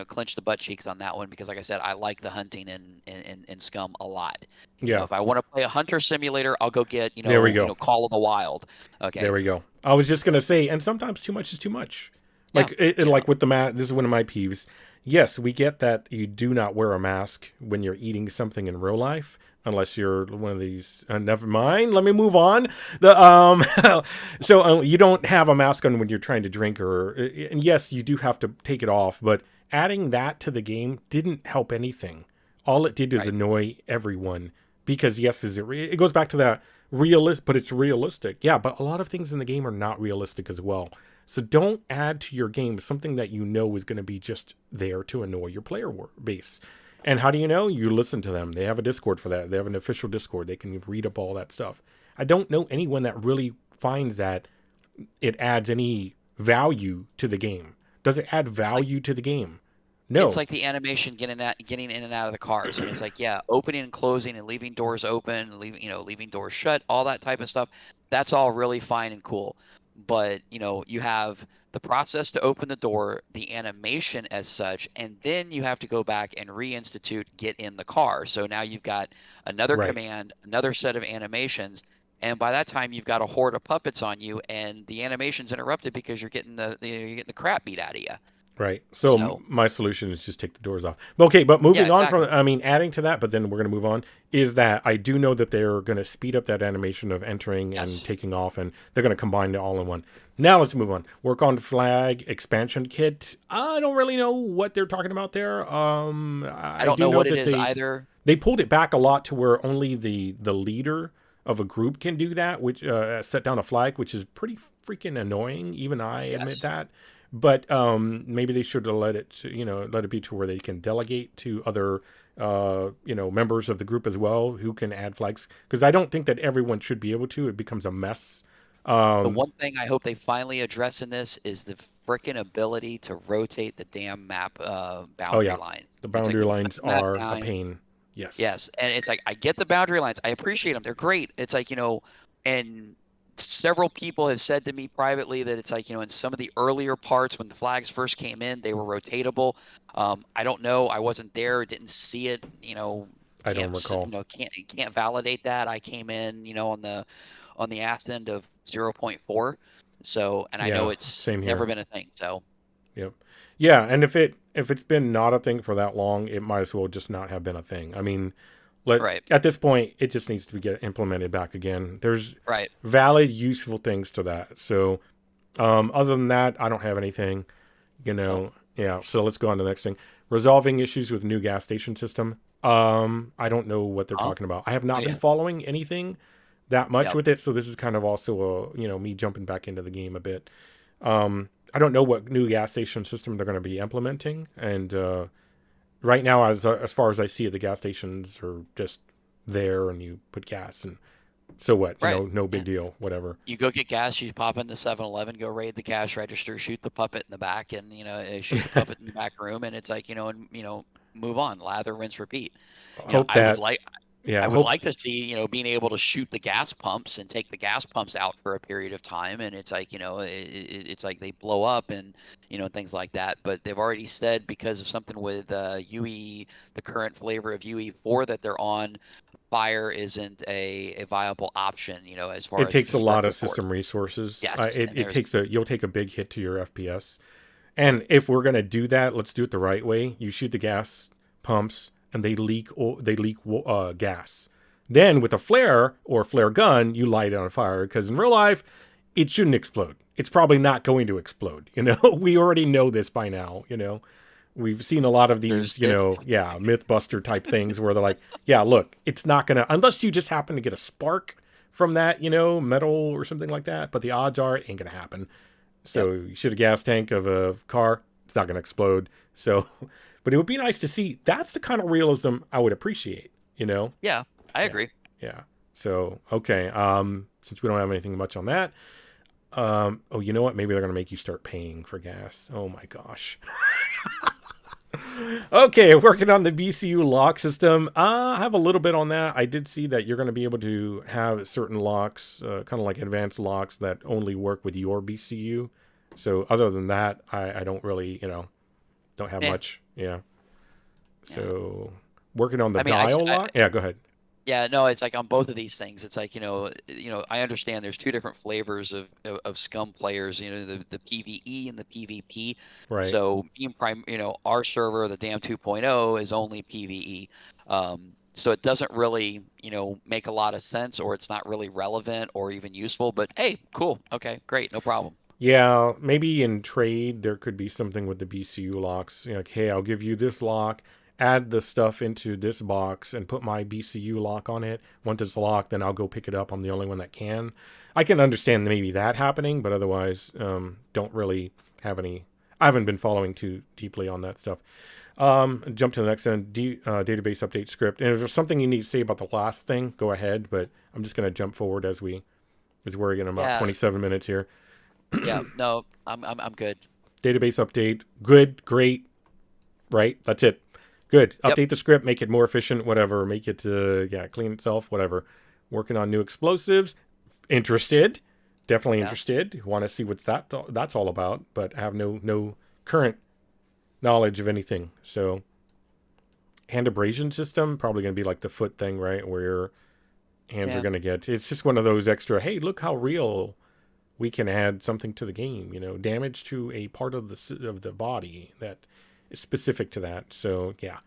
[SPEAKER 2] clench the butt cheeks on that one because, like I said, I like the hunting in Scum a lot.
[SPEAKER 1] Yeah.
[SPEAKER 2] If I want to play a hunter simulator, I'll go get,
[SPEAKER 1] There we go.
[SPEAKER 2] Call of the Wild.
[SPEAKER 1] There
[SPEAKER 2] Okay.
[SPEAKER 1] we go. I was just gonna say, and sometimes too much is too much.
[SPEAKER 2] Yeah.
[SPEAKER 1] Like with the mask. This is one of my peeves. Yes, we get that you do not wear a mask when you're eating something in real life, unless you're one of these. Never mind. Let me move on. The so you don't have a mask on when you're trying to drink, and yes, you do have to take it off. But adding that to the game didn't help anything. All it did is
[SPEAKER 2] Right.
[SPEAKER 1] annoy everyone because yes, it goes back to that realistic, but it's realistic. Yeah, but a lot of things in the game are not realistic as well. So don't add to your game something that you know is going to be just there to annoy your player base. And how do you know? You listen to them. They have a Discord for that. They have an official Discord. They can read up all that stuff. I don't know anyone that really finds that it adds any value to the game. Does it add
[SPEAKER 2] It's like
[SPEAKER 1] value to the game?
[SPEAKER 2] it's
[SPEAKER 1] No.
[SPEAKER 2] like the animation getting in and out of the cars, and it's like, yeah, opening and closing and leaving doors open, leaving doors shut, all that type of stuff. That's all really fine and cool. But, you have the process to open the door, the animation as such, and then you have to go back and reinstitute get in the car. So now you've got another
[SPEAKER 1] Right.
[SPEAKER 2] command, another set of animations, and by that time you've got a horde of puppets on you, and the animation's interrupted because you're getting the crap beat out of you.
[SPEAKER 1] Right. So
[SPEAKER 2] So,
[SPEAKER 1] my solution is just take the doors off. Okay, but
[SPEAKER 2] yeah,
[SPEAKER 1] moving on from,
[SPEAKER 2] exactly.
[SPEAKER 1] I mean, adding to that, but then we're going to move on, is that I do know that they're going to speed up that animation of entering and
[SPEAKER 2] Yes.
[SPEAKER 1] taking off, and they're going to combine it all in one. Now let's move on. Work on flag expansion kit. I don't really know what they're talking about there.
[SPEAKER 2] I
[SPEAKER 1] I
[SPEAKER 2] don't
[SPEAKER 1] do
[SPEAKER 2] know
[SPEAKER 1] know
[SPEAKER 2] what it
[SPEAKER 1] that
[SPEAKER 2] is
[SPEAKER 1] they
[SPEAKER 2] either.
[SPEAKER 1] they pulled it back a lot to where only the leader of a group can do that, which set down a flag, which is pretty freaking annoying. Even I admit
[SPEAKER 2] Yes.
[SPEAKER 1] that. But maybe they should have let it be to where they can delegate to other members of the group as well who can add flags, because I don't think that everyone should be able to. It becomes a mess.
[SPEAKER 2] The
[SPEAKER 1] Um,
[SPEAKER 2] one thing I hope they finally address in this is the frickin' ability to rotate the damn map
[SPEAKER 1] oh
[SPEAKER 2] boundary
[SPEAKER 1] yeah,
[SPEAKER 2] line.
[SPEAKER 1] the
[SPEAKER 2] It's like
[SPEAKER 1] boundary
[SPEAKER 2] when you put
[SPEAKER 1] lines
[SPEAKER 2] the map
[SPEAKER 1] are a
[SPEAKER 2] down,
[SPEAKER 1] pain. Yes.
[SPEAKER 2] yes, and it's like I get the boundary lines. I appreciate them. They're great. It's like, and several people have said to me privately that it's like, in some of the earlier parts when the flags first came in, they were rotatable. I don't know. I wasn't there, didn't see it,
[SPEAKER 1] I don't recall.
[SPEAKER 2] can't validate that. I came in, on the ass end of zero point 0.4. So, and I know
[SPEAKER 1] Yeah,
[SPEAKER 2] it's
[SPEAKER 1] same
[SPEAKER 2] never
[SPEAKER 1] here.
[SPEAKER 2] been a thing. So,
[SPEAKER 1] Yep. Yeah, and if it's been not a thing for that long, it might as well just not have been a thing. I mean,
[SPEAKER 2] right,
[SPEAKER 1] at this point, it just needs to get implemented back again. There's
[SPEAKER 2] right.
[SPEAKER 1] valid, useful things to that. So, other than that, I don't have anything.
[SPEAKER 2] No.
[SPEAKER 1] Yeah. So let's go on to the next thing. Resolving issues with new gas station system. I don't know what they're
[SPEAKER 2] Huh?
[SPEAKER 1] talking about. I have
[SPEAKER 2] Oh
[SPEAKER 1] not been
[SPEAKER 2] yeah.
[SPEAKER 1] following anything that much
[SPEAKER 2] Yep.
[SPEAKER 1] with it, so this is kind of also me jumping back into the game a bit. I don't know what new gas station system they're going to be implementing, and right now, as far as I see it, the gas stations are just there, and you put gas, and so what?
[SPEAKER 2] Right.
[SPEAKER 1] No
[SPEAKER 2] Yeah.
[SPEAKER 1] big deal, whatever.
[SPEAKER 2] You go get gas, you pop in the 7-Eleven, go raid the cash register, shoot the puppet in the back, and shoot the puppet in the back room, and it's like and move on, lather, rinse, repeat.
[SPEAKER 1] Hope
[SPEAKER 2] I would
[SPEAKER 1] that,
[SPEAKER 2] like I
[SPEAKER 1] yeah,
[SPEAKER 2] would
[SPEAKER 1] hope
[SPEAKER 2] like to see, being able to shoot the gas pumps and take the gas pumps out for a period of time. And it's like, it's like they blow up and, things like that. But they've already said because of something with UE, the current flavor of UE4 that they're on, fire isn't a viable option, as far
[SPEAKER 1] it
[SPEAKER 2] as a
[SPEAKER 1] takes a lot of
[SPEAKER 2] destructive force.
[SPEAKER 1] system resources.
[SPEAKER 2] Yes.
[SPEAKER 1] It takes you'll take a big hit to your FPS.
[SPEAKER 2] Yep.
[SPEAKER 1] And if we're gonna do that, let's do it the right way. You shoot the gas pumps, and they leak gas. Then with a flare or flare gun, you light it on fire because in real life, it shouldn't explode. It's probably not going to explode. We already know this by now. We've seen a lot of these,
[SPEAKER 2] It's
[SPEAKER 1] yeah, MythBuster type things where they're like, yeah, look, it's not gonna unless you just happen to get a spark from that, metal or something like that. But the odds are it ain't gonna happen.
[SPEAKER 2] yep.
[SPEAKER 1] So you shoot a gas tank of a car, it's not going to explode. So, but it would be nice to see. That's the kind of realism I would appreciate.
[SPEAKER 2] Yeah, I
[SPEAKER 1] Yeah,
[SPEAKER 2] agree.
[SPEAKER 1] yeah. So okay, since we don't have anything much on that, oh, you know what? Maybe they're going to make you start paying for gas. Oh my gosh. Okay, working on the BCU lock system. I have a little bit on that. I did see that you're going to be able to have certain locks, kind of like advanced locks that only work with your BCU. So other than that, I don't really, don't have
[SPEAKER 2] Yeah.
[SPEAKER 1] much. Yeah.
[SPEAKER 2] Yeah.
[SPEAKER 1] So working on the
[SPEAKER 2] I mean,
[SPEAKER 1] dial lock. Yeah, go ahead.
[SPEAKER 2] yeah, no, it's like on both of these things. It's like, I understand there's two different flavors of scum players, the PvE and the PvP.
[SPEAKER 1] Right.
[SPEAKER 2] So being our server, the Dam 2.0 is only PvE. So it doesn't really, make a lot of sense, or it's not really relevant or even useful, but hey, cool. Okay, great. No problem.
[SPEAKER 1] Yeah, maybe in trade there could be something with the BCU locks. Like, hey, I'll give you this lock, add the stuff into this box, and put my BCU lock on it. Once it's locked, then I'll go pick it up. I'm the only one that can. I can understand maybe that happening, but otherwise, don't really have any. I haven't been following too deeply on that stuff. Jump to the next one. Database update script. And if there's something you need to say about the last thing, go ahead. But I'm just going to jump forward as we're in about
[SPEAKER 2] Yeah,
[SPEAKER 1] 27 minutes here.
[SPEAKER 2] yeah, no, I'm good.
[SPEAKER 1] Database update. Good, great, right? That's it. Good.
[SPEAKER 2] Yep.
[SPEAKER 1] Update the script, make it more efficient, whatever. Make it, clean itself, whatever. Working on new explosives. Interested. Definitely
[SPEAKER 2] Yeah.
[SPEAKER 1] interested. Want to see what that's all about, but I have no current knowledge of anything. So, hand abrasion system, probably going to be like the foot thing, right? Where your hands are
[SPEAKER 2] Yeah.
[SPEAKER 1] going to get. It's just one of those extra, hey, look how real we can add something to the game. Damage to a part of the body that is specific to that. So yeah,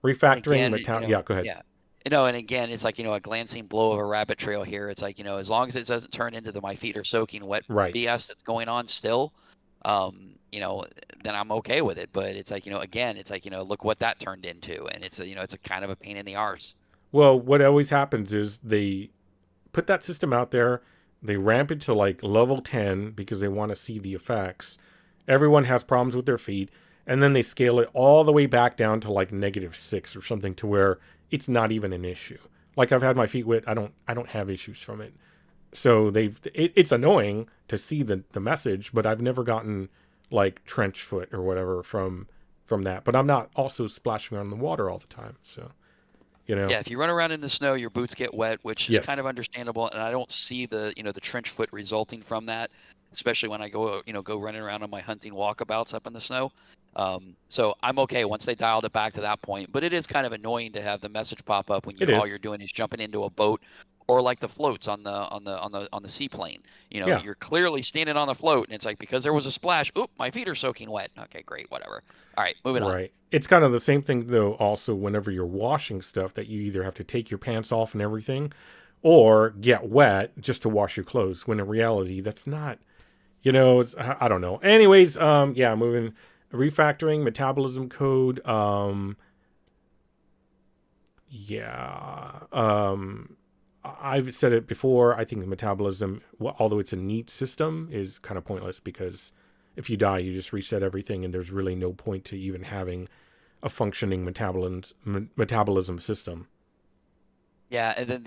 [SPEAKER 2] And
[SPEAKER 1] refactoring
[SPEAKER 2] again,
[SPEAKER 1] metal. Yeah, go ahead.
[SPEAKER 2] yeah. And again, it's like, a glancing blow of a rabbit trail here. It's like, as long as it doesn't turn into the my feet are soaking wet
[SPEAKER 1] Right.
[SPEAKER 2] BS that's going on still, then I'm okay with it. But it's like, again, it's like, look what that turned into. And it's a kind of a pain in the arse.
[SPEAKER 1] Well, what always happens is they put that system out there, they ramp it to like level 10 because they want to see the effects. Everyone has problems with their feet, and then they scale it all the way back down to like -6 or something to where it's not even an issue. Like I've had my feet wet, I don't have issues from it. So it's annoying to see the message, but I've never gotten like trench foot or whatever from that. But I'm not also splashing around in the water all the time, so you know.
[SPEAKER 2] Yeah, if you run around in the snow, your boots get wet, which is kind of
[SPEAKER 1] Yes.
[SPEAKER 2] understandable. And I don't see the trench foot resulting from that, especially when I go running around on my hunting walkabouts up in the snow. So I'm okay once they dialed it back to that point. But it is kind of annoying to have the message pop up when
[SPEAKER 1] It
[SPEAKER 2] all you're
[SPEAKER 1] is.
[SPEAKER 2] doing is jumping into a boat or like the floats on the seaplane.
[SPEAKER 1] Yeah.
[SPEAKER 2] You're clearly standing on the float, and it's like because there was a splash. Oop, my feet are soaking wet. Okay, great, whatever. All right, moving on.
[SPEAKER 1] Right. It's kind of the same thing though also whenever you're washing stuff that you either have to take your pants off and everything or get wet just to wash your clothes when in reality that's not, it's, I don't know. Anyways, yeah, moving refactoring metabolism code, yeah. I've said it before. I think the metabolism, although it's a neat system, is kind of pointless because if you die, you just reset everything, and there's really no point to even having a functioning metabolism system.
[SPEAKER 2] Yeah, and then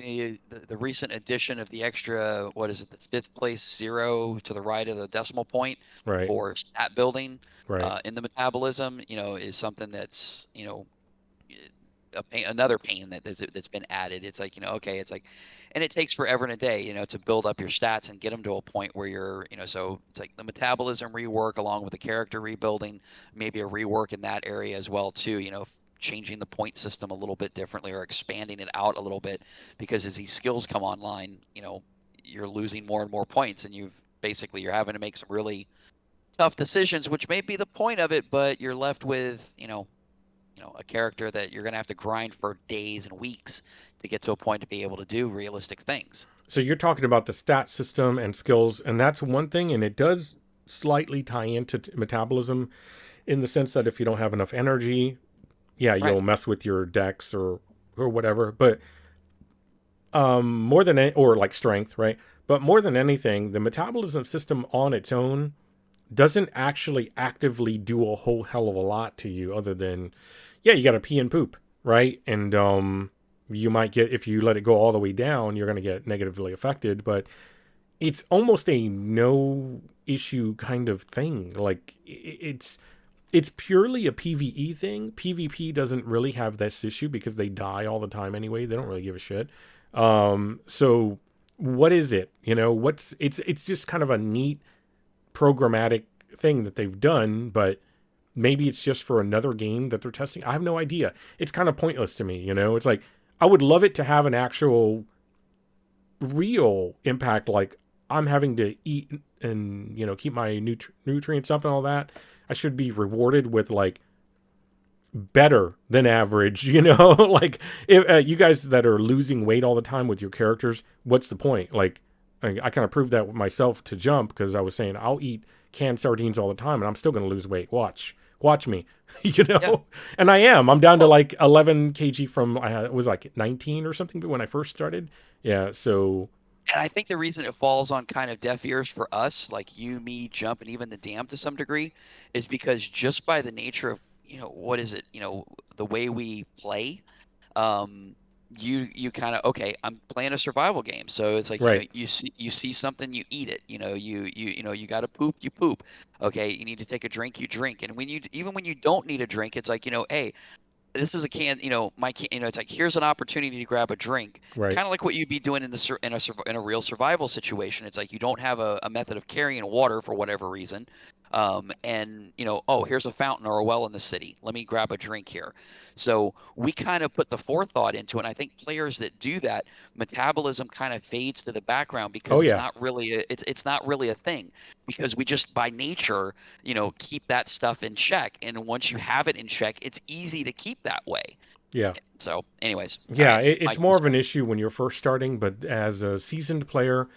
[SPEAKER 2] the recent addition of the extra, what is it, the fifth place zero to the right of the decimal point
[SPEAKER 1] Right.
[SPEAKER 2] for stat building
[SPEAKER 1] Right.
[SPEAKER 2] in the metabolism, is something that's, another pain that's been added. It's like, okay, it's like, and it takes forever and a day, to build up your stats and get them to a point where you're, so it's like the metabolism rework along with the character rebuilding, maybe a rework in that area as well too, changing the point system a little bit differently or expanding it out a little bit because as these skills come online, you're losing more and more points and you're having to make some really tough decisions, which may be the point of it, but you're left with, a character that you're going to have to grind for days and weeks to get to a point to be able to do realistic things.
[SPEAKER 1] So you're talking about the stat system and skills, and that's one thing, and it does slightly tie into metabolism in the sense that if you don't have enough energy, yeah,
[SPEAKER 2] Right.
[SPEAKER 1] you'll mess with your dex or whatever. But more than or like strength, right? But more than anything, the metabolism system on its own doesn't actually actively do a whole hell of a lot to you, other than, yeah, you got to pee and poop, right? And you might get, if you let it go all the way down, you're going to get negatively affected. But it's almost a no issue kind of thing. Like it's purely a PvE thing. PvP doesn't really have this issue because they die all the time anyway. They don't really give a shit. So what is it? It's just kind of a neat programmatic thing that they've done, but maybe it's just for another game that they're testing. I have no idea. It's kind of pointless to me. It's like I would love it to have an actual real impact, like I'm having to eat and keep my nutrients up and all that. I should be rewarded with like better than average, like if you guys that are losing weight all the time with your characters, what's the point? Like I kind of proved that with myself to jump because I was saying I'll eat canned sardines all the time and I'm still going to lose weight. Watch me,
[SPEAKER 2] Yeah.
[SPEAKER 1] and I am. I'm down to
[SPEAKER 2] Well,
[SPEAKER 1] like 11 kg from it was like 19 or something, but when I first started, yeah. So
[SPEAKER 2] and I think the reason it falls on kind of deaf ears for us, like you, me, Jump, and even the Dam to some degree, is because just by the nature of, what is it, the way we play, um, you kind of, okay, I'm playing a survival game, so it's like,
[SPEAKER 1] right,
[SPEAKER 2] you see something, you eat it, you got to poop, you poop. Okay, you need to take a drink, you drink, and even when you don't need a drink, it's like, hey, this is a can, my can, it's like here's an opportunity to grab a drink,
[SPEAKER 1] right,
[SPEAKER 2] kind of like what you'd be doing in a real survival situation. It's like you don't have a method of carrying water for whatever reason, and oh, here's a fountain or a well in the city. Let me grab a drink here. So we kind of put the forethought into it. And I think players that do that, metabolism kind of fades to the background
[SPEAKER 1] oh
[SPEAKER 2] because
[SPEAKER 1] yeah,
[SPEAKER 2] it's not really a thing because we just by nature keep that stuff in check. And once you have it in check, it's easy to keep that way.
[SPEAKER 1] yeah.
[SPEAKER 2] So, anyways, all
[SPEAKER 1] Yeah,
[SPEAKER 2] right, my
[SPEAKER 1] it's
[SPEAKER 2] two
[SPEAKER 1] more of an
[SPEAKER 2] cents.
[SPEAKER 1] issue when you're first starting, but as a seasoned player,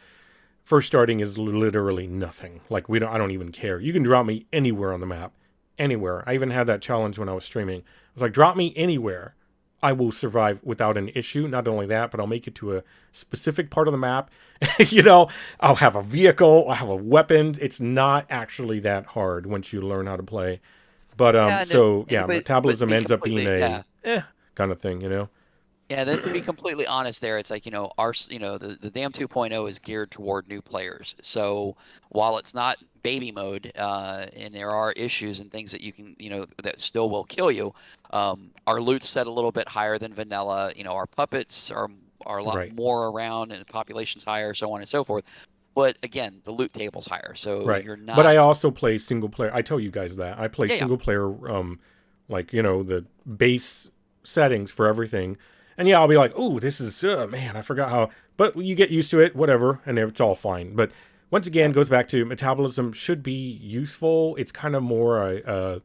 [SPEAKER 1] first starting is literally nothing. Like I don't even care. You can drop me anywhere on the map, anywhere. I even had that challenge when I was streaming. I was like, drop me anywhere. I will survive without an issue. Not only that, but I'll make it to a specific part of the map. I'll have a vehicle, I'll have a weapon. It's not actually that hard once you learn how to play. But
[SPEAKER 2] Yeah,
[SPEAKER 1] so yeah,
[SPEAKER 2] but to
[SPEAKER 1] metabolism
[SPEAKER 2] be
[SPEAKER 1] ends up being
[SPEAKER 2] completely,
[SPEAKER 1] a
[SPEAKER 2] yeah,
[SPEAKER 1] kind of thing.
[SPEAKER 2] yeah. Then to be completely honest, there, it's like the Dam 2.0 is geared toward new players. So while it's not baby mode, and there are issues and things that you can, that still will kill you, our loot's set a little bit higher than vanilla. Our puppets are a lot
[SPEAKER 1] Right.
[SPEAKER 2] more around, and the population's higher, so on and so forth. But again, the loot table's higher, so
[SPEAKER 1] Right.
[SPEAKER 2] you're
[SPEAKER 1] But
[SPEAKER 2] not.
[SPEAKER 1] I also play single player. I tell you guys that. I play
[SPEAKER 2] Yeah, yeah.
[SPEAKER 1] single player like, the base settings for everything. And yeah, I'll be like, oh, this is, man, I forgot how, but you get used to it, whatever, and it's all fine. But once again, goes back to metabolism should be useful. It's kind of more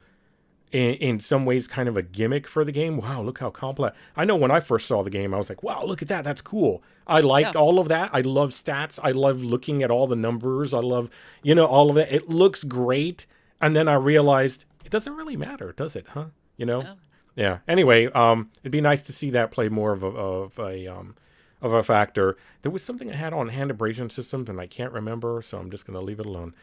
[SPEAKER 1] in some ways kind of a gimmick for the game. Wow, look how complex. I know when I first saw the game, I was like, wow, look at that. That's cool. I
[SPEAKER 2] Yeah.
[SPEAKER 1] liked all of that. I love stats. I love looking at all the numbers. I love, all of it. It looks great. And then I realized it doesn't really matter, does it? Huh?
[SPEAKER 2] Yeah.
[SPEAKER 1] Yeah. Anyway, it'd be nice to see that play more of a factor. There was something I had on hand abrasion systems, and I can't remember, so I'm just gonna leave it alone.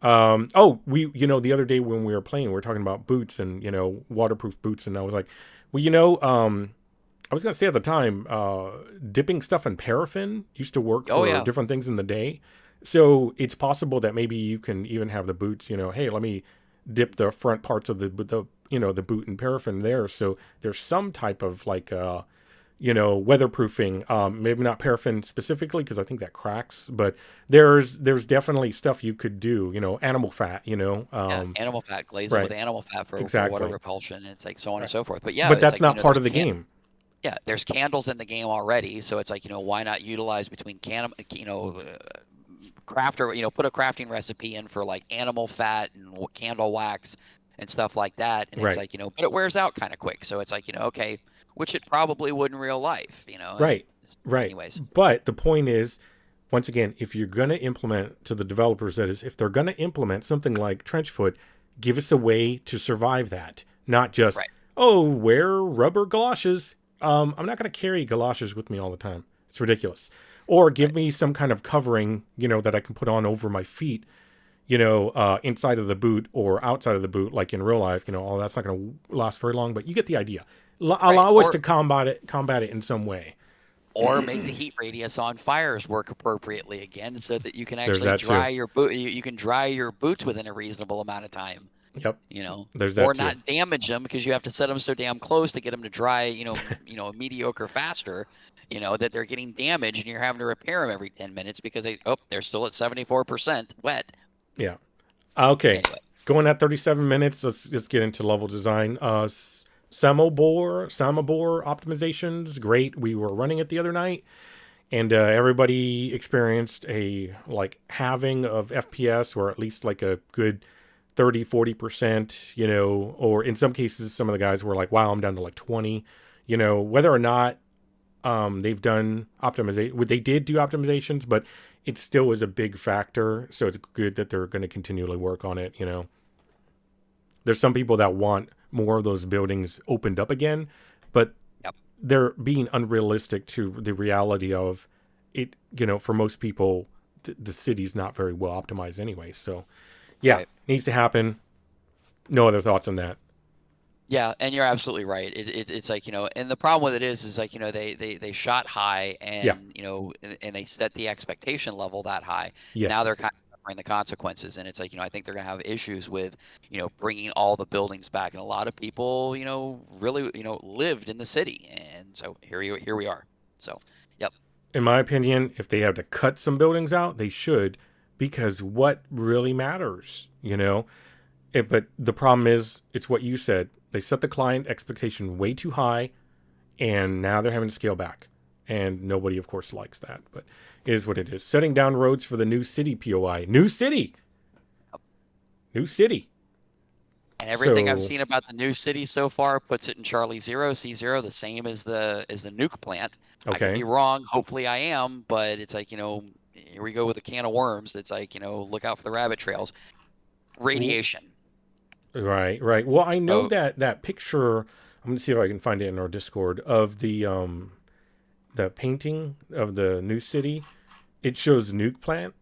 [SPEAKER 1] The other day when we were playing, we were talking about boots and waterproof boots, and I was like, well, I was gonna say at the time, dipping stuff in paraffin used to work
[SPEAKER 2] Oh
[SPEAKER 1] for
[SPEAKER 2] yeah.
[SPEAKER 1] different things in the day. So it's possible that maybe you can even have the boots. Hey, let me dip the front parts of the the boot in paraffin there. So there's some type of like weatherproofing. Maybe not paraffin specifically because I think that cracks, but there's definitely stuff you could do. Animal fat.
[SPEAKER 2] Yeah, animal fat, glaze it with
[SPEAKER 1] Right,
[SPEAKER 2] animal fat for water
[SPEAKER 1] exactly.
[SPEAKER 2] repulsion, and it's like so on and
[SPEAKER 1] Right.
[SPEAKER 2] so forth. But yeah,
[SPEAKER 1] But
[SPEAKER 2] it's
[SPEAKER 1] that's
[SPEAKER 2] like,
[SPEAKER 1] not part of the game.
[SPEAKER 2] yeah, there's candles in the game already, so it's like, why not utilize between craft, or put a crafting recipe in for like animal fat and candle wax and stuff like that, and it's
[SPEAKER 1] Right.
[SPEAKER 2] like, but it wears out kind of quick, so it's like, okay, which it probably would in real life,
[SPEAKER 1] Right. Right.
[SPEAKER 2] anyways.
[SPEAKER 1] But the point is, once again, if you're going to implement to the developers, that is, if they're going to implement something like Trenchfoot, give us a way to survive that. Not just,
[SPEAKER 2] Right.
[SPEAKER 1] oh, wear rubber galoshes. I'm not going to carry galoshes with me all the time. It's ridiculous. Or give
[SPEAKER 2] Right.
[SPEAKER 1] me some kind of covering, that I can put on over my feet, inside of the boot or outside of the boot, like in real life. That's not going to last very long, but you get the idea.
[SPEAKER 2] Right.
[SPEAKER 1] Allow us to combat it in some way.
[SPEAKER 2] Or make the heat radius on fires work appropriately again, so that you can
[SPEAKER 1] There's
[SPEAKER 2] actually
[SPEAKER 1] that too.
[SPEAKER 2] dry your boot. You can dry your boots within a reasonable amount of time,
[SPEAKER 1] Yep. There's that
[SPEAKER 2] or
[SPEAKER 1] too.
[SPEAKER 2] not damage them because you have to set them so damn close to get them to dry, mediocre faster, that they're getting damaged and you're having to repair them every 10 minutes because they're still at 74% wet.
[SPEAKER 1] Yeah. Okay.
[SPEAKER 2] Anyway,
[SPEAKER 1] Going at 37 minutes. Let's get into level design. Samobor optimizations. Great. We were running it the other night, and everybody experienced a like halving of FPS, or at least like a good 30-40%, or in some cases some of the guys were like, wow, I'm down to like 20. Whether or not they've done optimization, they did do optimizations, but it still is a big factor, so it's good that they're going to continually work on it. There's some people that want more of those buildings opened up again, but
[SPEAKER 2] yep.
[SPEAKER 1] they're being unrealistic to the reality of it. For most people, the city's not very well optimized anyway. So yeah,
[SPEAKER 2] Right.
[SPEAKER 1] needs to happen. No other thoughts on that.
[SPEAKER 2] Yeah, and you're absolutely right. It's like, and the problem with it is like, they shot high,
[SPEAKER 1] Yeah.
[SPEAKER 2] and, and they set the expectation level that high. Now they're
[SPEAKER 1] Yes.
[SPEAKER 2] kind of suffering the consequences. And it's like, I think they're going to have issues with, bringing all the buildings back. And a lot of people, really, lived in the city. And so here we are. So, yep.
[SPEAKER 1] In my opinion, if they have to cut some buildings out, they should, because what really matters, but the problem is, it's what you said. They set the client expectation way too high, and now they're having to scale back. And nobody, of course, likes that. But it is what it is. Setting down roads for the new city POI. New city! New city!
[SPEAKER 2] And everything I've
[SPEAKER 1] So,
[SPEAKER 2] seen about the new city so far puts it in Charlie 0, C0, the same as the nuke plant. I could be
[SPEAKER 1] okay.
[SPEAKER 2] wrong. Hopefully I am, but it's like, here we go with a can of worms. It's like, look out for the rabbit trails. Radiation.
[SPEAKER 1] Right, right. Well, I know
[SPEAKER 2] So
[SPEAKER 1] that picture. I'm going to see if I can find it in our Discord of the painting of the new city. It shows nuke plant,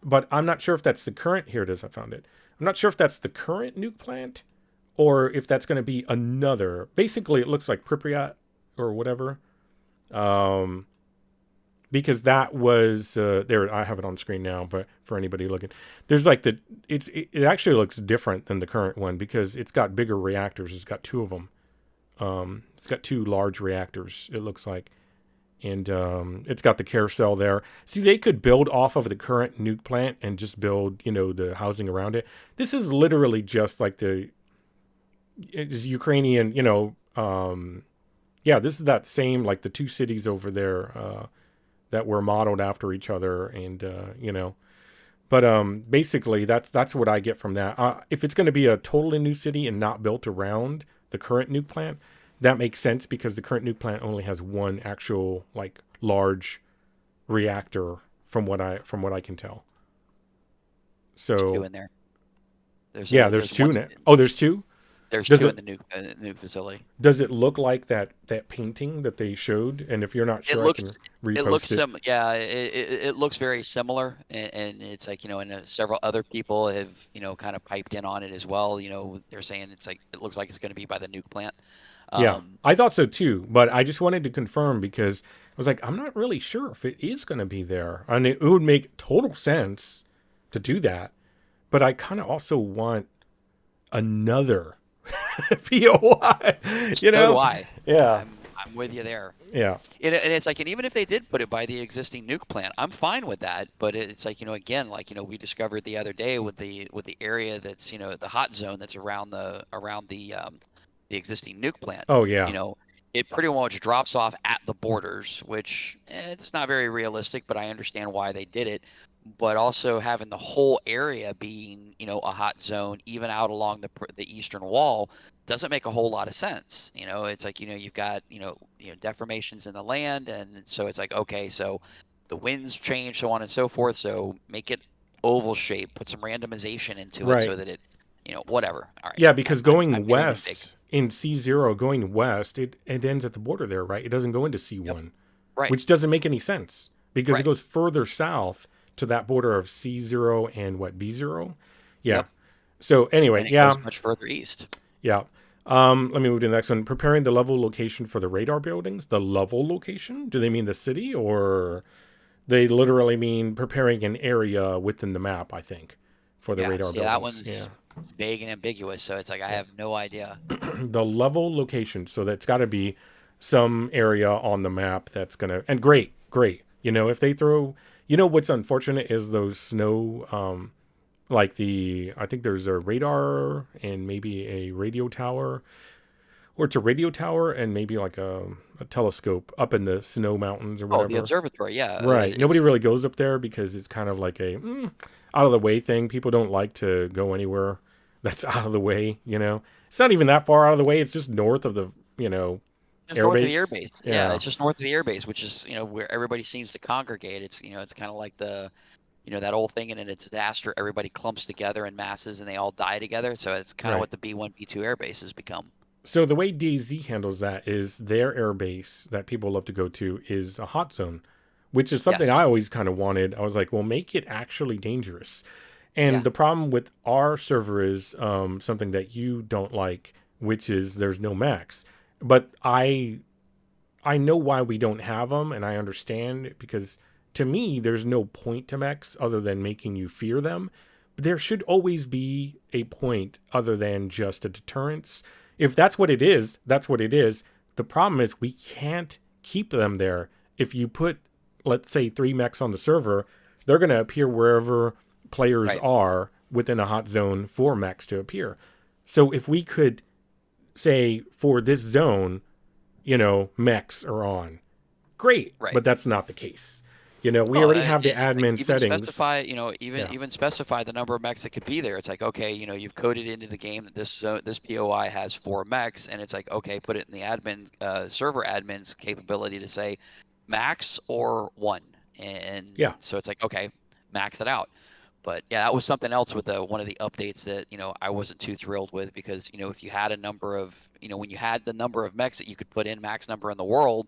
[SPEAKER 1] but I'm not sure if that's the current. Here it is. I found it. I'm not sure if that's the current nuke plant or if that's going to be another. Basically, it looks like Pripyat or whatever. Um, because that was there. I have it on screen now, but for anybody looking, there's like it actually looks different than the current one because it's got bigger reactors. It's got two of them. It's got two large reactors. It looks like. And it's got the carousel there. See, they could build off of the current nuke plant and just build, the housing around it. This is literally just like it's Ukrainian, Yeah, this is that same, like the two cities over there that were modeled after each other, and But basically, that's what I get from that. If it's going to be a totally new city and not built around the current nuke plant, that makes sense because the current nuke plant only has one actual like large reactor from what I can tell.
[SPEAKER 2] There's two
[SPEAKER 1] So
[SPEAKER 2] in there.
[SPEAKER 1] yeah, there's
[SPEAKER 2] There's
[SPEAKER 1] two
[SPEAKER 2] one.
[SPEAKER 1] in it. Oh, there's two.
[SPEAKER 2] There's
[SPEAKER 1] Does
[SPEAKER 2] two in
[SPEAKER 1] it
[SPEAKER 2] the nuke facility.
[SPEAKER 1] does it look like that painting that they showed? And if you're not
[SPEAKER 2] It
[SPEAKER 1] sure, I can
[SPEAKER 2] looks it looks
[SPEAKER 1] repost it.
[SPEAKER 2] yeah, it looks very similar, and it's like, and several other people have, kind of piped in on it as well. They're saying it's like it looks like it's going to be by the nuke plant.
[SPEAKER 1] Yeah,
[SPEAKER 2] Um,
[SPEAKER 1] I thought so too, but I just wanted to confirm because I was like, I'm not really sure if it is going to be there. And it would make total sense to do that, but I kind of also want another POI, you
[SPEAKER 2] so do
[SPEAKER 1] know?
[SPEAKER 2] I.
[SPEAKER 1] Yeah,
[SPEAKER 2] I'm with you there.
[SPEAKER 1] yeah,
[SPEAKER 2] And it's like, and even if they did put it by the existing nuke plant, I'm fine with that. But it's like, again, like, we discovered the other day with the area that's, the hot zone that's around the existing nuke plant.
[SPEAKER 1] oh
[SPEAKER 2] You
[SPEAKER 1] yeah,
[SPEAKER 2] know, it pretty much drops off at the borders, which it's not very realistic, but I understand why they did it. But also having the whole area being, a hot zone, even out along the eastern wall, doesn't make a whole lot of sense. It's like, you've got, deformations in the land, and so it's like, okay, so the winds change, so on and so forth. So make it oval shape, put some randomization into it
[SPEAKER 1] right.
[SPEAKER 2] so that it, whatever. All right,
[SPEAKER 1] Yeah, because
[SPEAKER 2] I'm
[SPEAKER 1] going
[SPEAKER 2] dreaming big.
[SPEAKER 1] west in C0, going west, it ends at the border there, right? It doesn't go into
[SPEAKER 2] Yep.
[SPEAKER 1] C1,
[SPEAKER 2] Right.
[SPEAKER 1] which doesn't make any sense because it
[SPEAKER 2] Right.
[SPEAKER 1] goes further south to that border of C0 and what, B0? Yeah.
[SPEAKER 2] Yep.
[SPEAKER 1] So anyway,
[SPEAKER 2] And it
[SPEAKER 1] yeah,
[SPEAKER 2] goes much further east.
[SPEAKER 1] yeah. Let me move to the next one. Preparing the level location for the radar buildings. The level location? Do they mean the city, or they literally mean preparing an area within the map? I think for the
[SPEAKER 2] Yeah.
[SPEAKER 1] radar
[SPEAKER 2] See, that
[SPEAKER 1] buildings. Yeah,
[SPEAKER 2] one's vague and ambiguous, so it's like I
[SPEAKER 1] yeah.
[SPEAKER 2] have no idea.
[SPEAKER 1] The level location. So that's got to be some area on the map that's gonna. And great, great. If they throw. What's unfortunate is those snow. Like I think there's a radar and maybe a radio tower, or it's a radio tower and maybe like a telescope up in the snow mountains or
[SPEAKER 2] Oh, the
[SPEAKER 1] whatever.
[SPEAKER 2] observatory. Yeah.
[SPEAKER 1] Right. Nobody
[SPEAKER 2] It's
[SPEAKER 1] really goes up there because it's kind of like a out of the way thing. People don't like to go anywhere that's out of the way. It's not even that far out of the way. It's just north of the
[SPEAKER 2] just north of the
[SPEAKER 1] airbase.
[SPEAKER 2] airbase. Yeah,
[SPEAKER 1] Yeah.
[SPEAKER 2] it's just north of the airbase, which is, where everybody seems to congregate. It's kind of like that old thing in a disaster, everybody clumps together in masses and they all die together. So it's kind of
[SPEAKER 1] Right.
[SPEAKER 2] what the B1, B2 airbase has become.
[SPEAKER 1] So the way DayZ handles that is their airbase that people love to go to is a hot zone, which is something
[SPEAKER 2] Yes.
[SPEAKER 1] I always kind of wanted. I was like, well, make it actually dangerous. And
[SPEAKER 2] Yeah.
[SPEAKER 1] the problem with our server is something that you don't like, which is there's no max. But I know why we don't have them, and I understand because to me, there's no point to mechs other than making you fear them. But there should always be a point other than just a deterrence. If that's what it is, that's what it is. The problem is we can't keep them there. If you put, let's say, 3 mechs on the server, they're going to appear wherever players
[SPEAKER 2] Right.
[SPEAKER 1] are within a hot zone for mechs to appear. So if we could say for this zone, mechs are on. Great,
[SPEAKER 2] Right.
[SPEAKER 1] but that's not the case. We
[SPEAKER 2] Well,
[SPEAKER 1] already have the
[SPEAKER 2] it's like
[SPEAKER 1] admin
[SPEAKER 2] even
[SPEAKER 1] settings.
[SPEAKER 2] specify, even
[SPEAKER 1] Yeah,
[SPEAKER 2] even specify the number of mechs that could be there. It's like, okay, you've coded into the game that this POI has 4 mechs, and it's like, okay, put it in the admin server admin's capability to say max or one, and
[SPEAKER 1] yeah,
[SPEAKER 2] so it's like, okay, max it out. But yeah, that was something else with one of the updates that I wasn't too thrilled with, because if you had a number of when you had the number of mechs that you could put in max number in the world,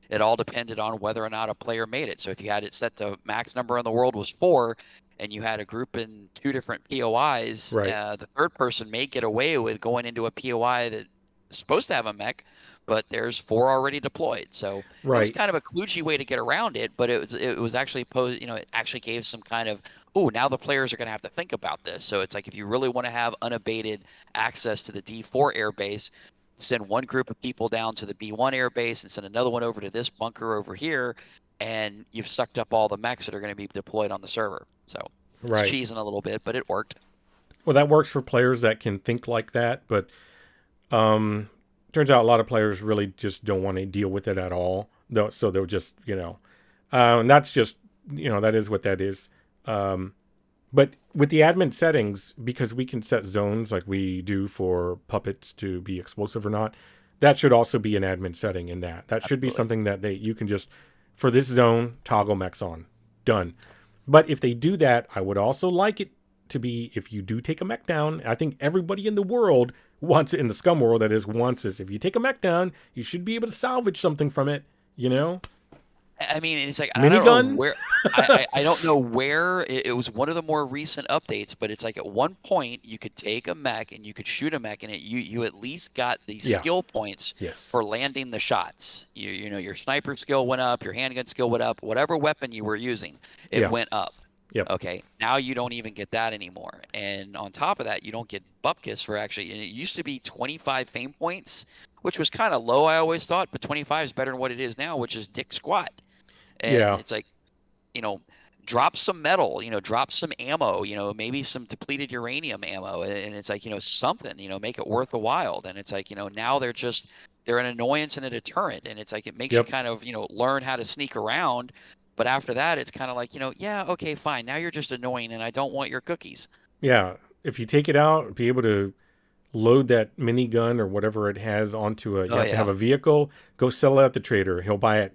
[SPEAKER 2] it all depended on whether or not a player made it. So if you had it set to max number in the world was 4, and you had a group in 2 different POIs,
[SPEAKER 1] right,
[SPEAKER 2] the third person may get away with going into a POI that is supposed to have a mech, but there's 4 already deployed. So it was
[SPEAKER 1] right,
[SPEAKER 2] kind of a kludgy way to get around it, but it was actually posed. It actually gave some kind of, oh, now the players are going to have to think about this. So it's like, if you really want to have unabated access to the D4 airbase, send one group of people down to the B1 airbase and send another one over to this bunker over here, and you've sucked up all the mechs that are going to be deployed on the server. So it's
[SPEAKER 1] right.
[SPEAKER 2] cheesing a little bit, but it worked.
[SPEAKER 1] Well, that works for players that can think like that, but turns out a lot of players really just don't want to deal with it at all. Though, so they'll just, and that's just, that is what that is. But with the admin settings, because we can set zones like we do for puppets to be explosive or not, that should also be an admin setting in that. That should be
[SPEAKER 2] Absolutely.
[SPEAKER 1] something that you can just, for this zone, toggle mechs on. Done. But if they do that, I would also like it to be, if you do take a mech down, I think everybody in the world wants it, in the scum world that is, wants this. If you take a mech down, you should be able to salvage something from it, you know?
[SPEAKER 2] I mean, it's like I don't know
[SPEAKER 1] Minigun?
[SPEAKER 2] where I don't know where it was one of the more recent updates, but it's like at one point you could take a mech and you could shoot a mech and you at least got the
[SPEAKER 1] Yeah.
[SPEAKER 2] skill points
[SPEAKER 1] Yes.
[SPEAKER 2] for landing the shots. Your sniper skill went up, your handgun skill went up, whatever weapon you were using, it
[SPEAKER 1] Yeah.
[SPEAKER 2] went up.
[SPEAKER 1] Yep.
[SPEAKER 2] Okay, now you don't even get that anymore. And on top of that, you don't get bupkis for actually, and it used to be 25 fame points, which was kind of low, I always thought, but 25 is better than what it is now, which is dick squat. And
[SPEAKER 1] Yeah.
[SPEAKER 2] it's like, you know, drop some metal, drop some ammo, maybe some depleted uranium ammo. And it's like, something, make it worth the while. And it's like, now they're an annoyance and a deterrent. And it's like, it makes you
[SPEAKER 1] Yep.
[SPEAKER 2] kind of, learn how to sneak around. But after that, it's kind of like, yeah, okay, fine. Now you're just annoying and I don't want your cookies.
[SPEAKER 1] Yeah. If you take it out, be able to load that minigun or whatever it has onto you
[SPEAKER 2] Oh,
[SPEAKER 1] have to have
[SPEAKER 2] yeah.
[SPEAKER 1] a vehicle, go sell it at the trader. He'll buy it,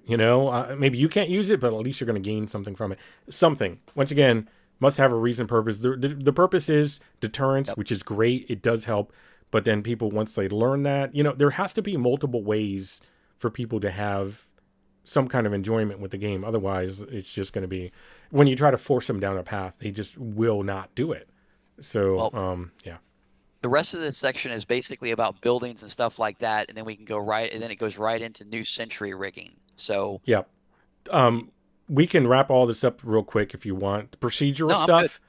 [SPEAKER 1] maybe you can't use it, but at least you're going to gain something from it. Something. Once again, must have a reason, purpose. The purpose is deterrence,
[SPEAKER 2] Yep.
[SPEAKER 1] which is great. It does help. But then people, once they learn that, there has to be multiple ways for people to have some kind of enjoyment with the game. Otherwise, it's just going to be, when you try to force them down a path, they just will not do it. So,
[SPEAKER 2] Well,
[SPEAKER 1] yeah.
[SPEAKER 2] the rest of this section is basically about buildings and stuff like that. And then we can go right, and then it goes right into new century rigging. So,
[SPEAKER 1] Yeah.
[SPEAKER 2] y-
[SPEAKER 1] We can wrap all this up real quick if you want. Procedural
[SPEAKER 2] no, I'm good.
[SPEAKER 1] stuff,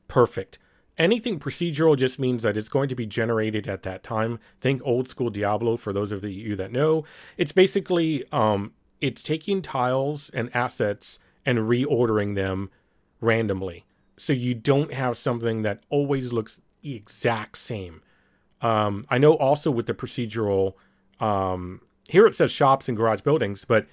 [SPEAKER 1] perfect. Anything procedural just means that it's going to be generated at that time. Think old school Diablo for those of you that know. It's basically it's taking tiles and assets and reordering them randomly. So you don't have something that always looks the exact same. I know also with the procedural, here it says shops and garage buildings, but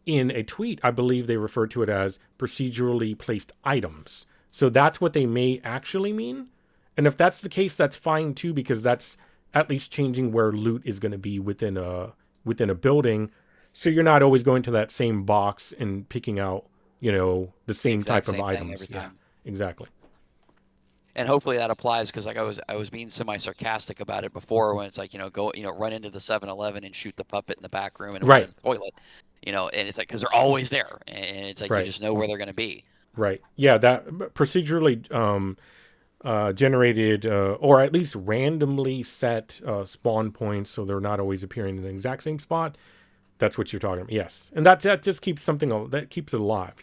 [SPEAKER 1] in a tweet, I believe they refer to it as procedurally placed items. So that's what they may actually mean. And if that's the case, that's fine too, because that's at least changing where loot is going to be within a building. So you're not always going to that same box and picking out, the
[SPEAKER 2] The
[SPEAKER 1] same
[SPEAKER 2] exact
[SPEAKER 1] type of
[SPEAKER 2] same thing
[SPEAKER 1] items.
[SPEAKER 2] every
[SPEAKER 1] Yeah,
[SPEAKER 2] time.
[SPEAKER 1] exactly.
[SPEAKER 2] And hopefully that applies because like I was being semi-sarcastic about it before when it's like, go, run into the 7-Eleven and shoot the puppet in the back room and one in
[SPEAKER 1] Right,
[SPEAKER 2] the toilet, and it's like, because they're always there. And it's like, you
[SPEAKER 1] right,
[SPEAKER 2] just know where they're going to be.
[SPEAKER 1] right. Yeah, that procedurally generated or at least randomly set spawn points, so they're not always appearing in the exact same spot. That's what you're talking about. Yes, and that just keeps something that keeps it alive.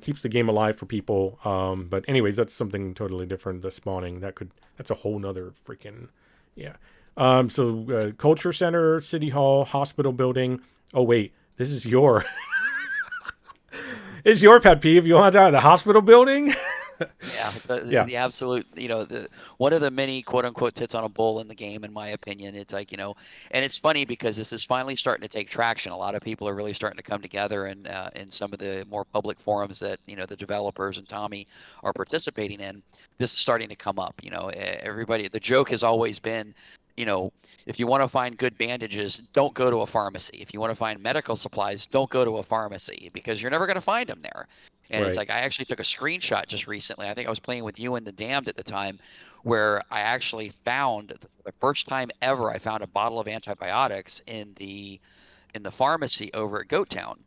[SPEAKER 1] Keeps the game alive for people. But anyways, that's something totally different. The spawning that's a whole nother freaking yeah. So culture center, city hall, hospital building. Oh wait, this is your it's your pet peeve. You want to talk about the hospital building?
[SPEAKER 2] Yeah, the,
[SPEAKER 1] Yeah,
[SPEAKER 2] the absolute, the one of the many quote unquote tits on a bull in the game, in my opinion. It's like, and it's funny because this is finally starting to take traction. A lot of people are really starting to come together, and in some of the more public forums that the developers and Tommy are participating in, this is starting to come up. Everybody. The joke has always been, you know, if you want to find good bandages, don't go to a pharmacy. If you want to find medical supplies, don't go to a pharmacy because you're never going to find them there. And it's
[SPEAKER 1] right.
[SPEAKER 2] like I actually took a screenshot just recently. I think I was playing with you and the Damned at the time, where I actually found for the first time ever, I found a bottle of antibiotics in the pharmacy over at Goat Town.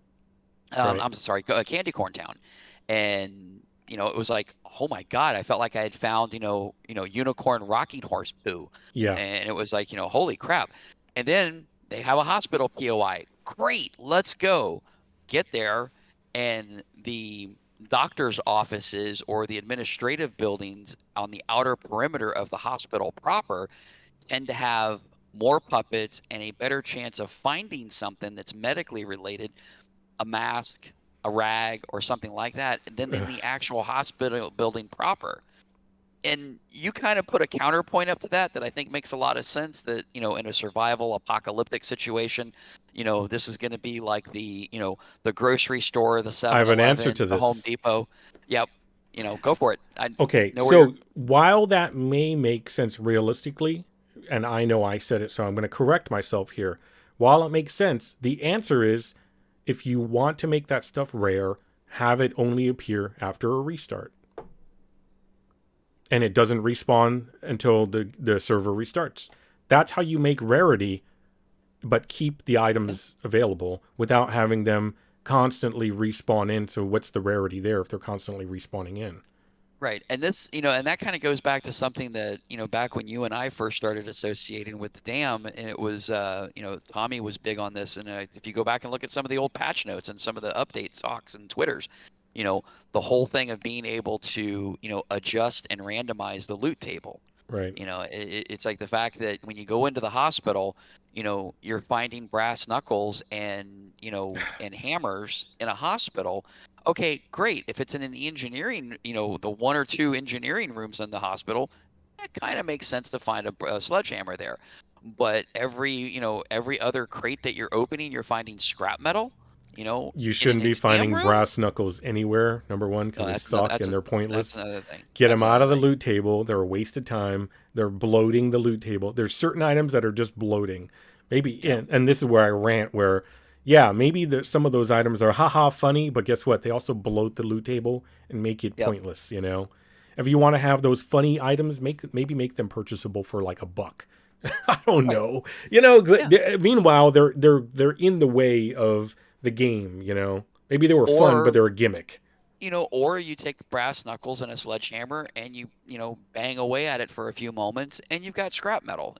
[SPEAKER 1] Right.
[SPEAKER 2] I'm sorry, Candy Corn Town, and it was like, oh my God, I felt like I had found unicorn rocking horse poo,
[SPEAKER 1] Yeah.
[SPEAKER 2] and it was like, holy crap. And then they have a hospital POI. Great, let's go. Get there, and the doctor's offices or the administrative buildings on the outer perimeter of the hospital proper tend to have more puppets and a better chance of finding something that's medically related, a mask, a rag, or something like that, than in the actual hospital building proper. and you kind of put a counterpoint up to that I think makes a lot of sense, that, in a survival apocalyptic situation, this is going to be like the grocery store, the
[SPEAKER 1] I have an answer
[SPEAKER 2] 7-Eleven,
[SPEAKER 1] to
[SPEAKER 2] the Home
[SPEAKER 1] this.
[SPEAKER 2] Depot. Yep. Go for it. I
[SPEAKER 1] Okay,
[SPEAKER 2] know where you're.
[SPEAKER 1] so while that may make sense realistically, and I know I said it, so I'm going to correct myself here. While it makes sense, the answer is if you want to make that stuff rare, have it only appear after a restart. And it doesn't respawn until the server restarts. That's how you make rarity, but keep the items available without having them constantly respawn in. So, what's the rarity there if they're constantly respawning in?
[SPEAKER 2] Right. And this, and that kind of goes back to something that, back when you and I first started associating with the dam, and it was, Tommy was big on this. And if you go back and look at some of the old patch notes and some of the update talks and Twitters, you know, the whole thing of being able to, adjust and randomize the loot table.
[SPEAKER 1] Right.
[SPEAKER 2] It's like the fact that when you go into the hospital, you're finding brass knuckles and hammers in a hospital. Okay, great. If it's in an engineering, the one or two engineering rooms in the hospital, it kind of makes sense to find a sledgehammer there. But every other crate that you're opening, you're finding scrap metal,
[SPEAKER 1] You
[SPEAKER 2] in an
[SPEAKER 1] shouldn't be
[SPEAKER 2] exam
[SPEAKER 1] finding
[SPEAKER 2] room.
[SPEAKER 1] brass knuckles anywhere, number one, because
[SPEAKER 2] No,
[SPEAKER 1] they
[SPEAKER 2] that's another.
[SPEAKER 1] suck and they're
[SPEAKER 2] That's
[SPEAKER 1] pointless.
[SPEAKER 2] another thing.
[SPEAKER 1] Get them
[SPEAKER 2] That's
[SPEAKER 1] out
[SPEAKER 2] another
[SPEAKER 1] of the
[SPEAKER 2] thing.
[SPEAKER 1] loot table. They're a waste of time. They're bloating the loot table. There's certain items that are just bloating. Maybe,
[SPEAKER 2] Yeah.
[SPEAKER 1] and this is where I rant, where, yeah, maybe some of those items are haha funny, but guess what? They also bloat the loot table and make it
[SPEAKER 2] Yep.
[SPEAKER 1] pointless, you know? If you want to have those funny items, maybe make them purchasable for like $1. I don't
[SPEAKER 2] Right.
[SPEAKER 1] know. You know,
[SPEAKER 2] Yeah.
[SPEAKER 1] meanwhile, they're in the way of the game, you know? Maybe they were fun, but
[SPEAKER 2] Or
[SPEAKER 1] they're a gimmick.
[SPEAKER 2] or you take brass knuckles and a sledgehammer and you bang away at it for a few moments and you've got scrap metal.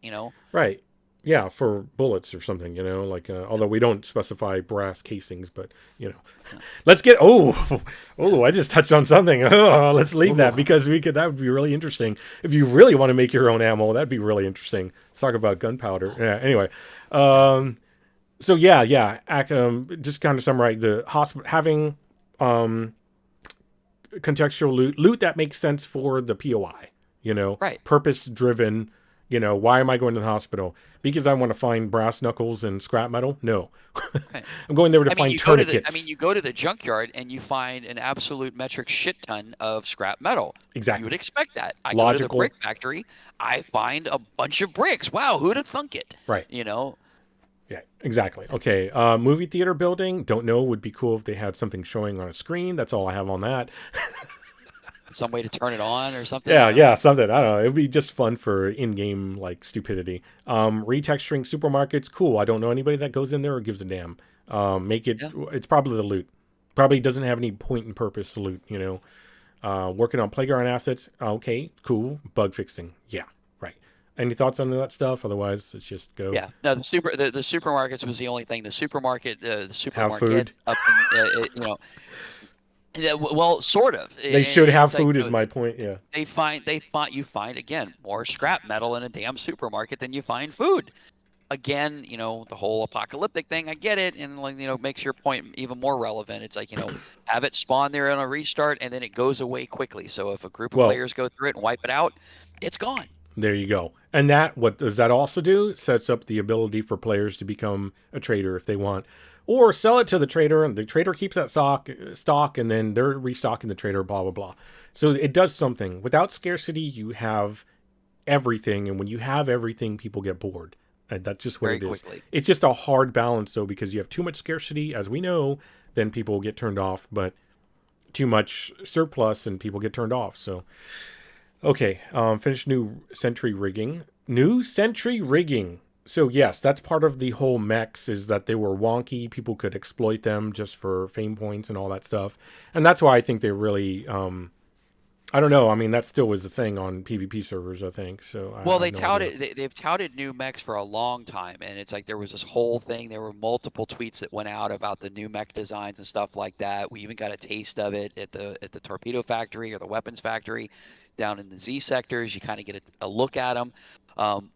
[SPEAKER 1] Right. Yeah, for bullets or something, you know, like
[SPEAKER 2] Yep.
[SPEAKER 1] although we don't specify brass casings, but you know,
[SPEAKER 2] Yeah.
[SPEAKER 1] let's get
[SPEAKER 2] Yeah.
[SPEAKER 1] I just touched on something. Oh, let's leave that
[SPEAKER 2] Ooh.
[SPEAKER 1] because that would be really interesting. If you really want to make your own ammo, that'd be really interesting. Let's talk about gunpowder. Yeah. Anyway,
[SPEAKER 2] Yeah.
[SPEAKER 1] so yeah. Just kind of summarize the hospital having um contextual loot that makes sense for the POI, you know,
[SPEAKER 2] Right.
[SPEAKER 1] purpose driven. You know, why am I going to the hospital? Because I want to find brass knuckles and scrap metal? No.
[SPEAKER 2] Right.
[SPEAKER 1] I'm going there to
[SPEAKER 2] I mean,
[SPEAKER 1] find tourniquets.
[SPEAKER 2] you go to the junkyard and you find an absolute metric shit ton of scrap metal. You would
[SPEAKER 1] Exactly.
[SPEAKER 2] expect that. I go to the
[SPEAKER 1] Logical.
[SPEAKER 2] brick factory, I find a bunch of bricks. Wow, who'd have thunk it?
[SPEAKER 1] Right.
[SPEAKER 2] You know?
[SPEAKER 1] Yeah, exactly. Okay. Movie theater building. Don't know. Would be cool if they had something showing on a screen. That's all I have on that.
[SPEAKER 2] Some way to turn it on or something,
[SPEAKER 1] Yeah, something. I don't know. It'd be just fun for in-game like stupidity. Retexturing supermarkets, cool. I don't know anybody that goes in there or gives a damn. Make it.
[SPEAKER 2] Yeah.
[SPEAKER 1] It's probably the loot. Probably doesn't have any point and purpose loot. You know. Working on playground assets. Okay, cool. Bug fixing. Yeah, right. Any thoughts on that stuff? Otherwise, let's just go
[SPEAKER 2] Yeah, no, the supermarkets was the only thing. The
[SPEAKER 1] have
[SPEAKER 2] supermarket
[SPEAKER 1] food.
[SPEAKER 2] up in yeah, well, sort of.
[SPEAKER 1] They should have
[SPEAKER 2] It's like,
[SPEAKER 1] food. Is my point. Yeah.
[SPEAKER 2] they find you find again more scrap metal in a damn supermarket than you find food. Again, the whole apocalyptic thing, I get it, and like, makes your point even more relevant. It's like, have it spawn there on a restart and then it goes away quickly. So if a group of
[SPEAKER 1] Well,
[SPEAKER 2] players go through it and wipe it out, it's gone.
[SPEAKER 1] there you go. And that what does that also do? It sets up the ability for players to become a trader if they want, or sell it to the trader, and the trader keeps that stock, and then they're restocking the trader. Blah blah blah. So it does something. Without scarcity, you have everything, and when you have everything, people get bored. And that's just what
[SPEAKER 2] Very
[SPEAKER 1] it is.
[SPEAKER 2] quickly.
[SPEAKER 1] It's just a hard balance, though, because you have too much scarcity, as we know, then people get turned off. But too much surplus, and people get turned off. So okay, finish new century rigging. New century rigging. So yes, that's part of the whole mechs is that they were wonky. People could exploit them just for fame points and all that stuff, and that's why I think they really. I don't know. I mean, that still was a thing on PvP servers. I think so.
[SPEAKER 2] Well,
[SPEAKER 1] I have no idea.
[SPEAKER 2] they've touted new mechs for a long time, and it's like there was this whole thing. There were multiple tweets that went out about the new mech designs and stuff like that. We even got a taste of it at the torpedo factory or the weapons factory down in the Z sectors. You kind of get a look at them.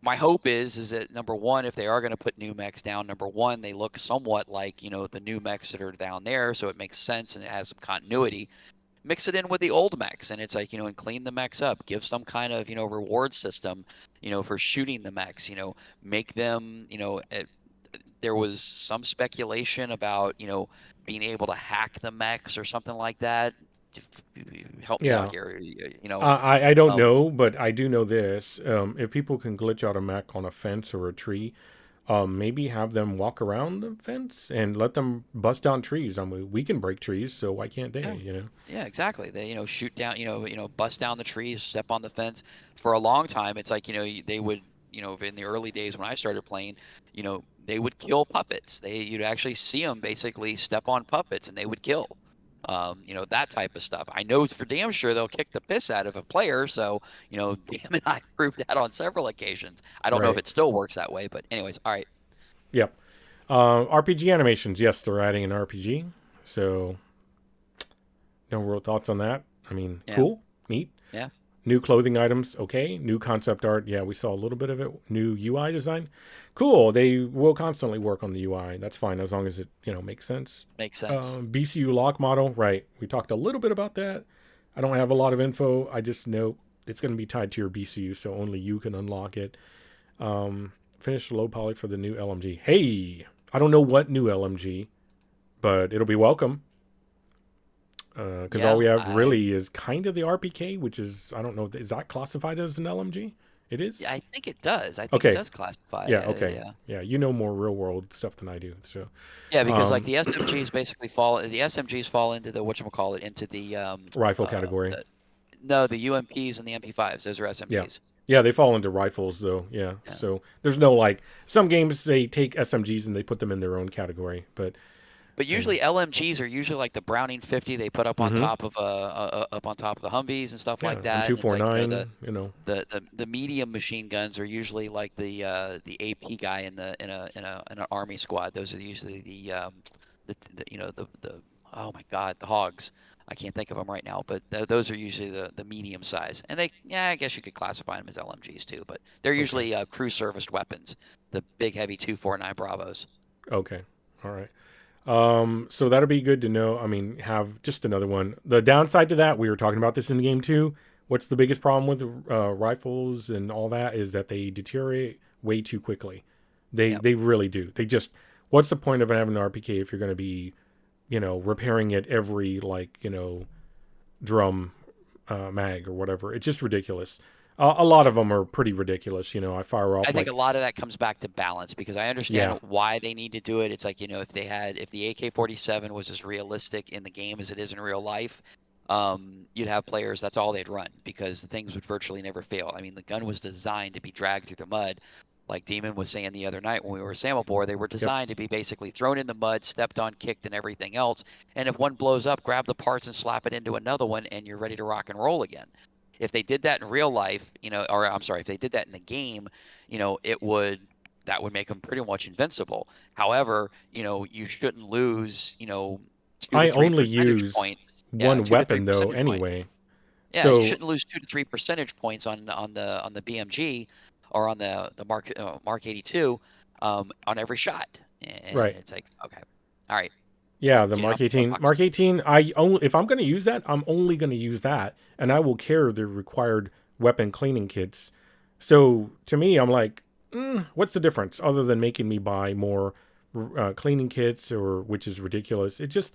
[SPEAKER 2] My hope is that number one, if they are going to put new mechs down, number one, they look somewhat like the new mechs that are down there, so it makes sense and it has some continuity. mix it in with the old mechs, and it's like, and clean the mechs up, give some kind of, reward system, for shooting the mechs, make them, there was some speculation about, being able to hack the mechs or something like that. Help me out
[SPEAKER 1] Yeah.
[SPEAKER 2] here,
[SPEAKER 1] I don't
[SPEAKER 2] um,
[SPEAKER 1] know, but I do know this. If people can glitch out a mech on a fence or a tree, maybe have them walk around the fence and let them bust down trees. I mean, we can break trees, so why can't they?
[SPEAKER 2] yeah,
[SPEAKER 1] You know?
[SPEAKER 2] yeah, exactly. They, shoot down, bust down the trees, step on the fence. For a long time, it's like, they would, in the early days when I started playing, they would kill puppets. You'd actually see them basically step on puppets and they would kill. That type of stuff. I know for damn sure they'll kick the piss out of a player. So, damn it, I proved that on several occasions. I don't know if
[SPEAKER 1] Right.
[SPEAKER 2] it still works that way, but anyways, all right.
[SPEAKER 1] Yep. RPG animations. Yes, they're adding an RPG. So, no real thoughts on that. I mean,
[SPEAKER 2] Yeah,
[SPEAKER 1] cool, neat.
[SPEAKER 2] yeah,
[SPEAKER 1] New clothing items, okay. New concept art, yeah, we saw a little bit of it. New UI design, cool. They will constantly work on the UI. That's fine as long as it makes sense.
[SPEAKER 2] makes sense.
[SPEAKER 1] BCU lock model, right? We talked a little bit about that. I don't have a lot of info. I just know it's going to be tied to your BCU, so only you can unlock it. Finish the low poly for the new LMG. Hey, I don't know what new LMG, but it'll be welcome. Because all
[SPEAKER 2] Yeah,
[SPEAKER 1] we have really is kind of the RPK, which is, I don't know, is that classified as an LMG? It is?
[SPEAKER 2] yeah, I think it does. I think it
[SPEAKER 1] Okay.
[SPEAKER 2] does classify.
[SPEAKER 1] Yeah, okay.
[SPEAKER 2] Yeah.
[SPEAKER 1] Yeah, you know more real world stuff than I do. So,
[SPEAKER 2] Yeah, because like
[SPEAKER 1] um,
[SPEAKER 2] the SMGs fall into the whatchamacallit, into
[SPEAKER 1] rifle category.
[SPEAKER 2] no, the UMPs and the MP5s. Those are
[SPEAKER 1] Yeah.
[SPEAKER 2] SMGs.
[SPEAKER 1] Yeah, they fall into rifles though. Yeah.
[SPEAKER 2] Yeah.
[SPEAKER 1] So there's no like, some games they take SMGs and they put them in their own category. But,
[SPEAKER 2] But
[SPEAKER 1] you know,
[SPEAKER 2] usually LMGs are usually like the Browning 50 they put up on
[SPEAKER 1] mm-hmm.
[SPEAKER 2] top of up on top of the Humvees and stuff
[SPEAKER 1] Yeah,
[SPEAKER 2] like that. And it's like,
[SPEAKER 1] M249,
[SPEAKER 2] the medium machine guns are usually like the AP guy in an army squad. Those are usually the oh my God, the hogs. I can't think of them right now, but those are usually the medium size. And I guess you could classify them as LMGs too, but they're
[SPEAKER 1] Okay.
[SPEAKER 2] usually crew serviced weapons, the big heavy 249 Bravos.
[SPEAKER 1] Okay. All right. So that'll be good to know. I mean, have just another one. The downside to that, we were talking about this in the game too. What's the biggest problem with rifles and all that is that they deteriorate way too quickly.
[SPEAKER 2] Yep.
[SPEAKER 1] They really do. They just. What's the point of having an RPK if you're going to be, repairing it every drum mag or whatever? It's just ridiculous. A lot
[SPEAKER 2] Yeah.
[SPEAKER 1] of them are pretty ridiculous. I fire
[SPEAKER 2] I
[SPEAKER 1] off
[SPEAKER 2] think a
[SPEAKER 1] like,
[SPEAKER 2] lot of that comes back to balance because I understand
[SPEAKER 1] yeah,
[SPEAKER 2] why they need to do it. It's like, if the AK-47 was as realistic in the game as it is in real life, you'd have players, that's all they'd run because the things would virtually never fail. I mean, the gun was designed to be dragged through the mud. Like Demon was saying the other night when we were Samobor, they were
[SPEAKER 1] yep.
[SPEAKER 2] designed to be basically thrown in the mud, stepped on, kicked, and everything else. And if one blows up, grab the parts and slap it into another one, and you're ready to rock and roll again. If they did that in real life, or I'm sorry, if they did that in the game, it would that would make them pretty much invincible. However, you shouldn't lose, two to
[SPEAKER 1] I
[SPEAKER 2] three
[SPEAKER 1] only
[SPEAKER 2] percentage
[SPEAKER 1] use
[SPEAKER 2] points. Yeah,
[SPEAKER 1] one
[SPEAKER 2] 2 to 3
[SPEAKER 1] weapon though
[SPEAKER 2] percentage point.
[SPEAKER 1] anyway.
[SPEAKER 2] Yeah, you
[SPEAKER 1] So
[SPEAKER 2] shouldn't lose 2 to 3 percentage points on the BMG or on the Mark 82 on every shot. And
[SPEAKER 1] right.
[SPEAKER 2] it's like, okay, all right,
[SPEAKER 1] Yeah, the
[SPEAKER 2] get it on
[SPEAKER 1] Mark
[SPEAKER 2] the
[SPEAKER 1] 18.
[SPEAKER 2] box.
[SPEAKER 1] Mark 18, I only if I'm going to use that, I'm only going to use that and I will carry the required weapon cleaning kits. So to me, I'm like, what's the difference other than making me buy more cleaning kits or which is ridiculous. It just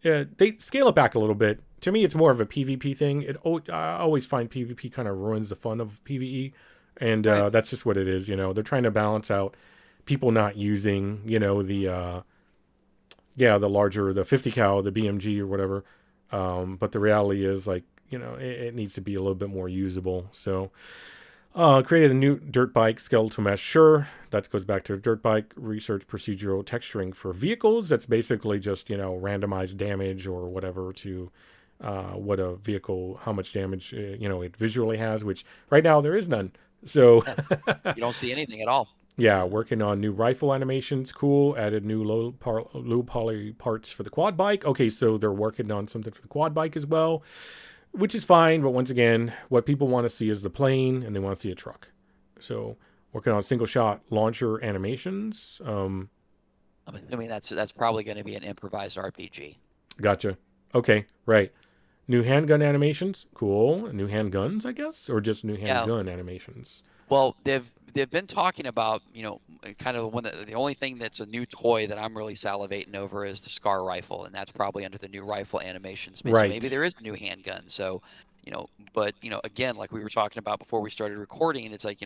[SPEAKER 1] they scale it back a little bit. To me, it's more of a PvP thing. I always find PvP kind of ruins the fun of PvE, and
[SPEAKER 2] Right.
[SPEAKER 1] that's just what it is. They're trying to balance out people not using, the larger, the 50 cal, the BMG or whatever. But the reality is, like, it needs to be a little bit more usable. So, created a new dirt bike skeletal mesh. Sure, that goes back to dirt bike research procedural texturing for vehicles. That's basically just randomized damage or whatever to what a vehicle, how much damage it visually has. Which right now there is none. So
[SPEAKER 2] Yeah. You don't see anything at all.
[SPEAKER 1] yeah, working on new rifle animations. Cool. Added new low poly parts for the quad bike. Okay, so they're working on something for the quad bike as well, which is fine. But once again, what people want to see is the plane, and they want to see a truck. So working on single shot launcher animations.
[SPEAKER 2] I'm assuming that's probably going to be an improvised RPG.
[SPEAKER 1] Gotcha. Okay, right. New handgun animations, cool. New handguns, I guess, or just new
[SPEAKER 2] Yeah.
[SPEAKER 1] handgun animations.
[SPEAKER 2] Well, they've been talking about, kind of the only thing that's a new toy that I'm really salivating over is the Scar rifle, and that's probably under the new rifle animations. So maybe there
[SPEAKER 1] Right.
[SPEAKER 2] is a new handgun. So, but again, like we were talking about before we started recording, it's like,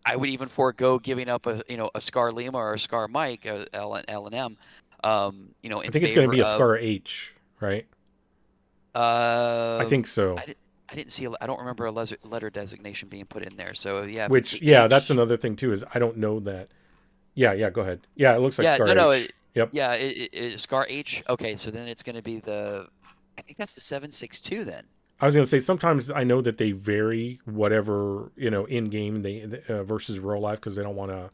[SPEAKER 2] I would even forego giving up a Scar Lima or a Scar Mike, L and M,
[SPEAKER 1] I
[SPEAKER 2] in
[SPEAKER 1] think it's going to
[SPEAKER 2] favor
[SPEAKER 1] be a
[SPEAKER 2] of
[SPEAKER 1] Scar H, right? I
[SPEAKER 2] uh,
[SPEAKER 1] think so.
[SPEAKER 2] I didn't see I don't remember a letter designation being put in there. So yeah, if it's
[SPEAKER 1] Which,
[SPEAKER 2] the
[SPEAKER 1] yeah, that's
[SPEAKER 2] H.
[SPEAKER 1] another thing too. Is I don't know that. Yeah, yeah. Go ahead. Yeah, it looks like
[SPEAKER 2] Yeah,
[SPEAKER 1] Scar
[SPEAKER 2] no, no,
[SPEAKER 1] H. Yep.
[SPEAKER 2] yeah, Scar H. Okay, so then it's going to be I think that's the 7.62 then.
[SPEAKER 1] I was going to say sometimes I know that they vary whatever in game they versus real life because they don't want to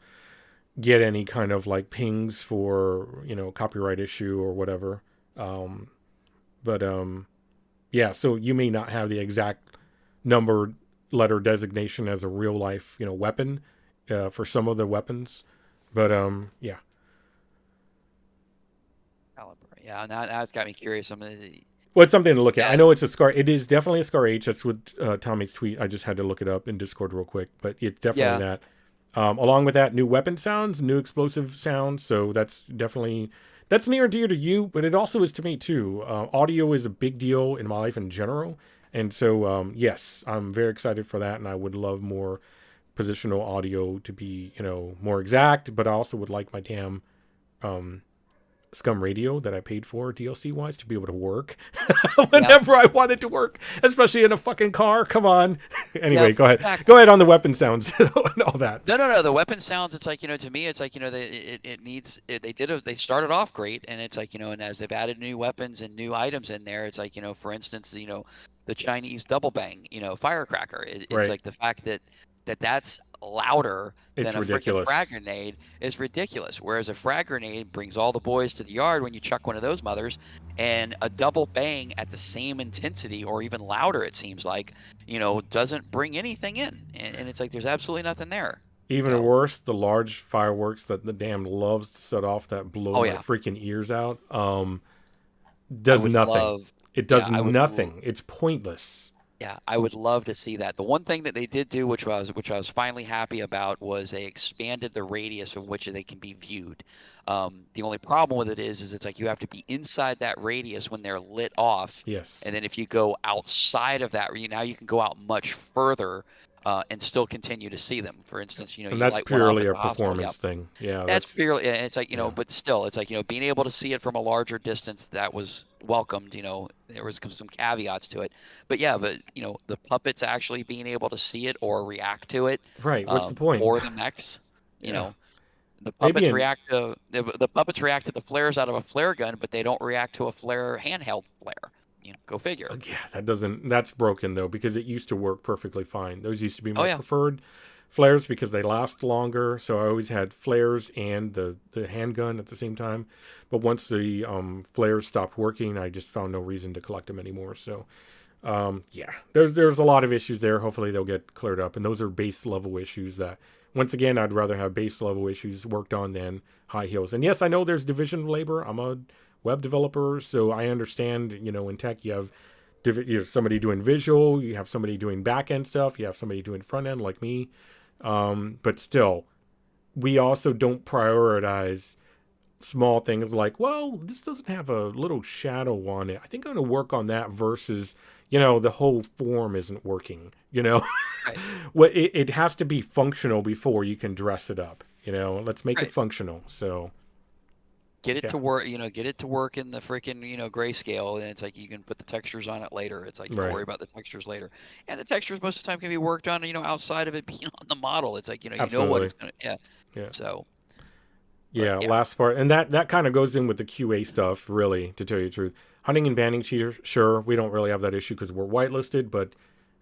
[SPEAKER 1] get any kind of like pings for copyright issue or whatever. Um, but yeah, so you may not have the exact number letter designation as a real life weapon for some of the weapons, but yeah.
[SPEAKER 2] Caliber. Yeah, now it's got me curious.
[SPEAKER 1] Well, it's something to look at. I
[SPEAKER 2] Yeah,
[SPEAKER 1] know it's a Scar. It is definitely a Scar H. That's what Tommy's tweet. I just had to look it up in Discord real quick, but it's definitely
[SPEAKER 2] yeah,
[SPEAKER 1] that. Along with that, new weapon sounds, new explosive sounds. So that's near and dear to you, but it also is to me too. Audio is a big deal in my life in general, and so yes, I'm very excited for that, and I would love more positional audio to be more exact. But I also would like my damn um, SCUM radio that I paid for DLC wise to be able to work
[SPEAKER 2] yep,
[SPEAKER 1] whenever I want it to work, especially in a fucking car. Come on. Anyway,
[SPEAKER 2] yep,
[SPEAKER 1] go ahead. Go
[SPEAKER 2] exactly.
[SPEAKER 1] ahead on the weapon sounds and all that.
[SPEAKER 2] No, no, no. The weapon sounds. It's like to me, it's like it needs. They started off great, and it's like and as they've added new weapons and new items in there, it's like for instance, the Chinese double bang, firecracker. It's
[SPEAKER 1] Right.
[SPEAKER 2] like the fact that's louder
[SPEAKER 1] It's
[SPEAKER 2] than a freaking frag
[SPEAKER 1] ridiculous.
[SPEAKER 2] grenade is ridiculous. Whereas a frag grenade brings all the boys to the yard when you chuck one of those mothers, and a double bang at the same intensity or even louder, it seems like, doesn't bring anything in, and it's like there's absolutely nothing there.
[SPEAKER 1] Even
[SPEAKER 2] So,
[SPEAKER 1] worse, the large fireworks that the damn loves to set off that blow
[SPEAKER 2] oh
[SPEAKER 1] my
[SPEAKER 2] yeah,
[SPEAKER 1] freaking ears out
[SPEAKER 2] I
[SPEAKER 1] does
[SPEAKER 2] would
[SPEAKER 1] nothing.
[SPEAKER 2] love,
[SPEAKER 1] It
[SPEAKER 2] yeah,
[SPEAKER 1] does nothing. It's pointless.
[SPEAKER 2] yeah, I would love to see that. The one thing that they did do, which I was finally happy about, was they expanded the radius from which they can be viewed. The only problem with it is it's like you have to be inside that radius when they're lit off,
[SPEAKER 1] Yes.
[SPEAKER 2] and then if you go outside of that, now you can go out much further. And still continue to see them. For instance,
[SPEAKER 1] And
[SPEAKER 2] you
[SPEAKER 1] that's
[SPEAKER 2] light one off
[SPEAKER 1] purely
[SPEAKER 2] at
[SPEAKER 1] a
[SPEAKER 2] the hospital. Yeah,
[SPEAKER 1] performance thing. Yeah,
[SPEAKER 2] that's
[SPEAKER 1] that's
[SPEAKER 2] purely, and it's like,
[SPEAKER 1] yeah.
[SPEAKER 2] but still, it's like, being able to see it from a larger distance, that was welcomed. There was some caveats to it, but yeah, but the puppets actually being able to see it or react to it,
[SPEAKER 1] Right. What's the point?
[SPEAKER 2] or the mechs, you
[SPEAKER 1] Yeah.
[SPEAKER 2] know, the
[SPEAKER 1] Maybe
[SPEAKER 2] puppets
[SPEAKER 1] in
[SPEAKER 2] react to the puppets react to the flares out of a flare gun, but they don't react to a flare handheld flare. Go figure.
[SPEAKER 1] yeah, that's broken though because it used to work perfectly fine. Those used to be
[SPEAKER 2] Oh
[SPEAKER 1] my
[SPEAKER 2] yeah,
[SPEAKER 1] preferred flares because they last longer. So I always had flares and the handgun at the same time. But once the flares stopped working, I just found no reason to collect them anymore. So yeah, there's a lot of issues there. Hopefully they'll get cleared up, and those are base level issues that once again I'd rather have base level issues worked on than high heels. And yes, I know there's division labor. I'm a web developer, so I understand. In tech you have somebody doing visual, you have somebody doing back end stuff, you have somebody doing front end like me. But still, we also don't prioritize small things like, well, this doesn't have a little shadow on it. I think I'm going to work on that versus, the whole form isn't working.
[SPEAKER 2] right,
[SPEAKER 1] Well, it has to be functional before you can dress it up. Let's make it
[SPEAKER 2] right.
[SPEAKER 1] functional. So,
[SPEAKER 2] Get it
[SPEAKER 1] yeah,
[SPEAKER 2] to work, get it to work in the freaking, grayscale, and it's like you can put the textures on it later. It's like
[SPEAKER 1] right.
[SPEAKER 2] worry about the textures later. And the textures most of the time can be worked on, outside of it being on the model. It's like, what
[SPEAKER 1] Absolutely.
[SPEAKER 2] it's gonna, yeah.
[SPEAKER 1] Yeah.
[SPEAKER 2] So, but
[SPEAKER 1] Yeah,
[SPEAKER 2] yeah.
[SPEAKER 1] last part, and that kind of goes in with the QA stuff, really, to tell you the truth. Hunting and banning cheaters, sure, we don't really have that issue because we're whitelisted, but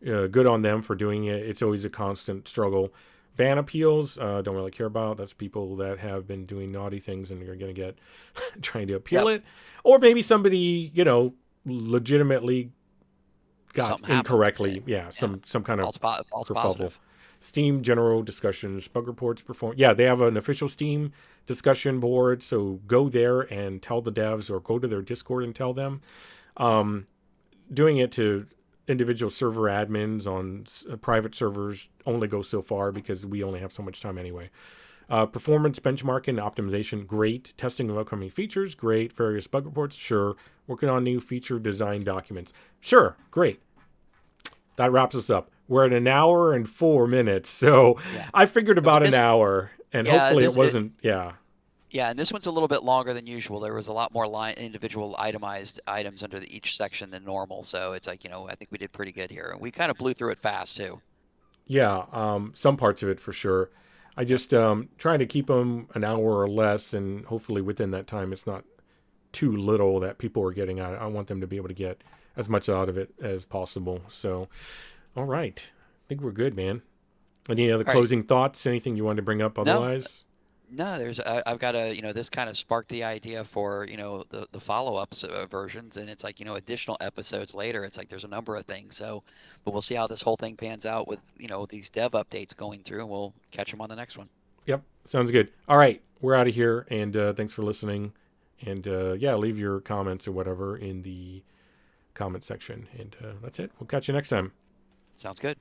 [SPEAKER 1] good on them for doing it. It's always a constant struggle. Ban appeals, don't really care about. That's people that have been doing naughty things and you're going to get trying to appeal
[SPEAKER 2] Yep.
[SPEAKER 1] it, or maybe somebody legitimately got
[SPEAKER 2] Something happened.
[SPEAKER 1] incorrectly, yeah,
[SPEAKER 2] Yeah.
[SPEAKER 1] some kind of
[SPEAKER 2] False
[SPEAKER 1] kerfuffle.
[SPEAKER 2] positive.
[SPEAKER 1] Steam general discussions, bug reports perform. Yeah, they have an official Steam discussion board, so go there and tell the devs, or go to their Discord and tell them. doing it to individual server admins on private servers only goes so far because we only have so much time anyway. Performance benchmarking, optimization, great. Testing of upcoming features, great. Various bug reports, sure. Working on new feature design documents, sure, great. That wraps us up. We're at 1 hour and 4 minutes, so
[SPEAKER 2] Yeah.
[SPEAKER 1] I figured
[SPEAKER 2] Yeah, but
[SPEAKER 1] about an hour, and
[SPEAKER 2] yeah,
[SPEAKER 1] hopefully it wasn't. Yeah,
[SPEAKER 2] yeah, and this one's a little bit longer than usual. There was a lot more individual itemized items under each section than normal. So it's like, I think we did pretty good here. And we kind of blew through it fast too.
[SPEAKER 1] yeah. Some parts of it for sure. I
[SPEAKER 2] Yep.
[SPEAKER 1] just trying to keep them an hour or less, and hopefully within that time, it's not too little that people are getting out. I want them to be able to get as much out of it as possible. So, all right, I think we're good, man. Any other
[SPEAKER 2] All right.
[SPEAKER 1] closing thoughts? Anything you wanted to bring up
[SPEAKER 2] No,
[SPEAKER 1] otherwise?
[SPEAKER 2] no, I've got this kind of sparked the idea for, the follow-ups versions. And it's like, additional episodes later, it's like there's a number of things. So, but we'll see how this whole thing pans out with, these dev updates going through, and we'll catch them on the next one.
[SPEAKER 1] Yep, sounds good. All right, we're out of here, and thanks for listening. And yeah, leave your comments or whatever in the comment section. And that's it. We'll catch you next time.
[SPEAKER 2] Sounds good.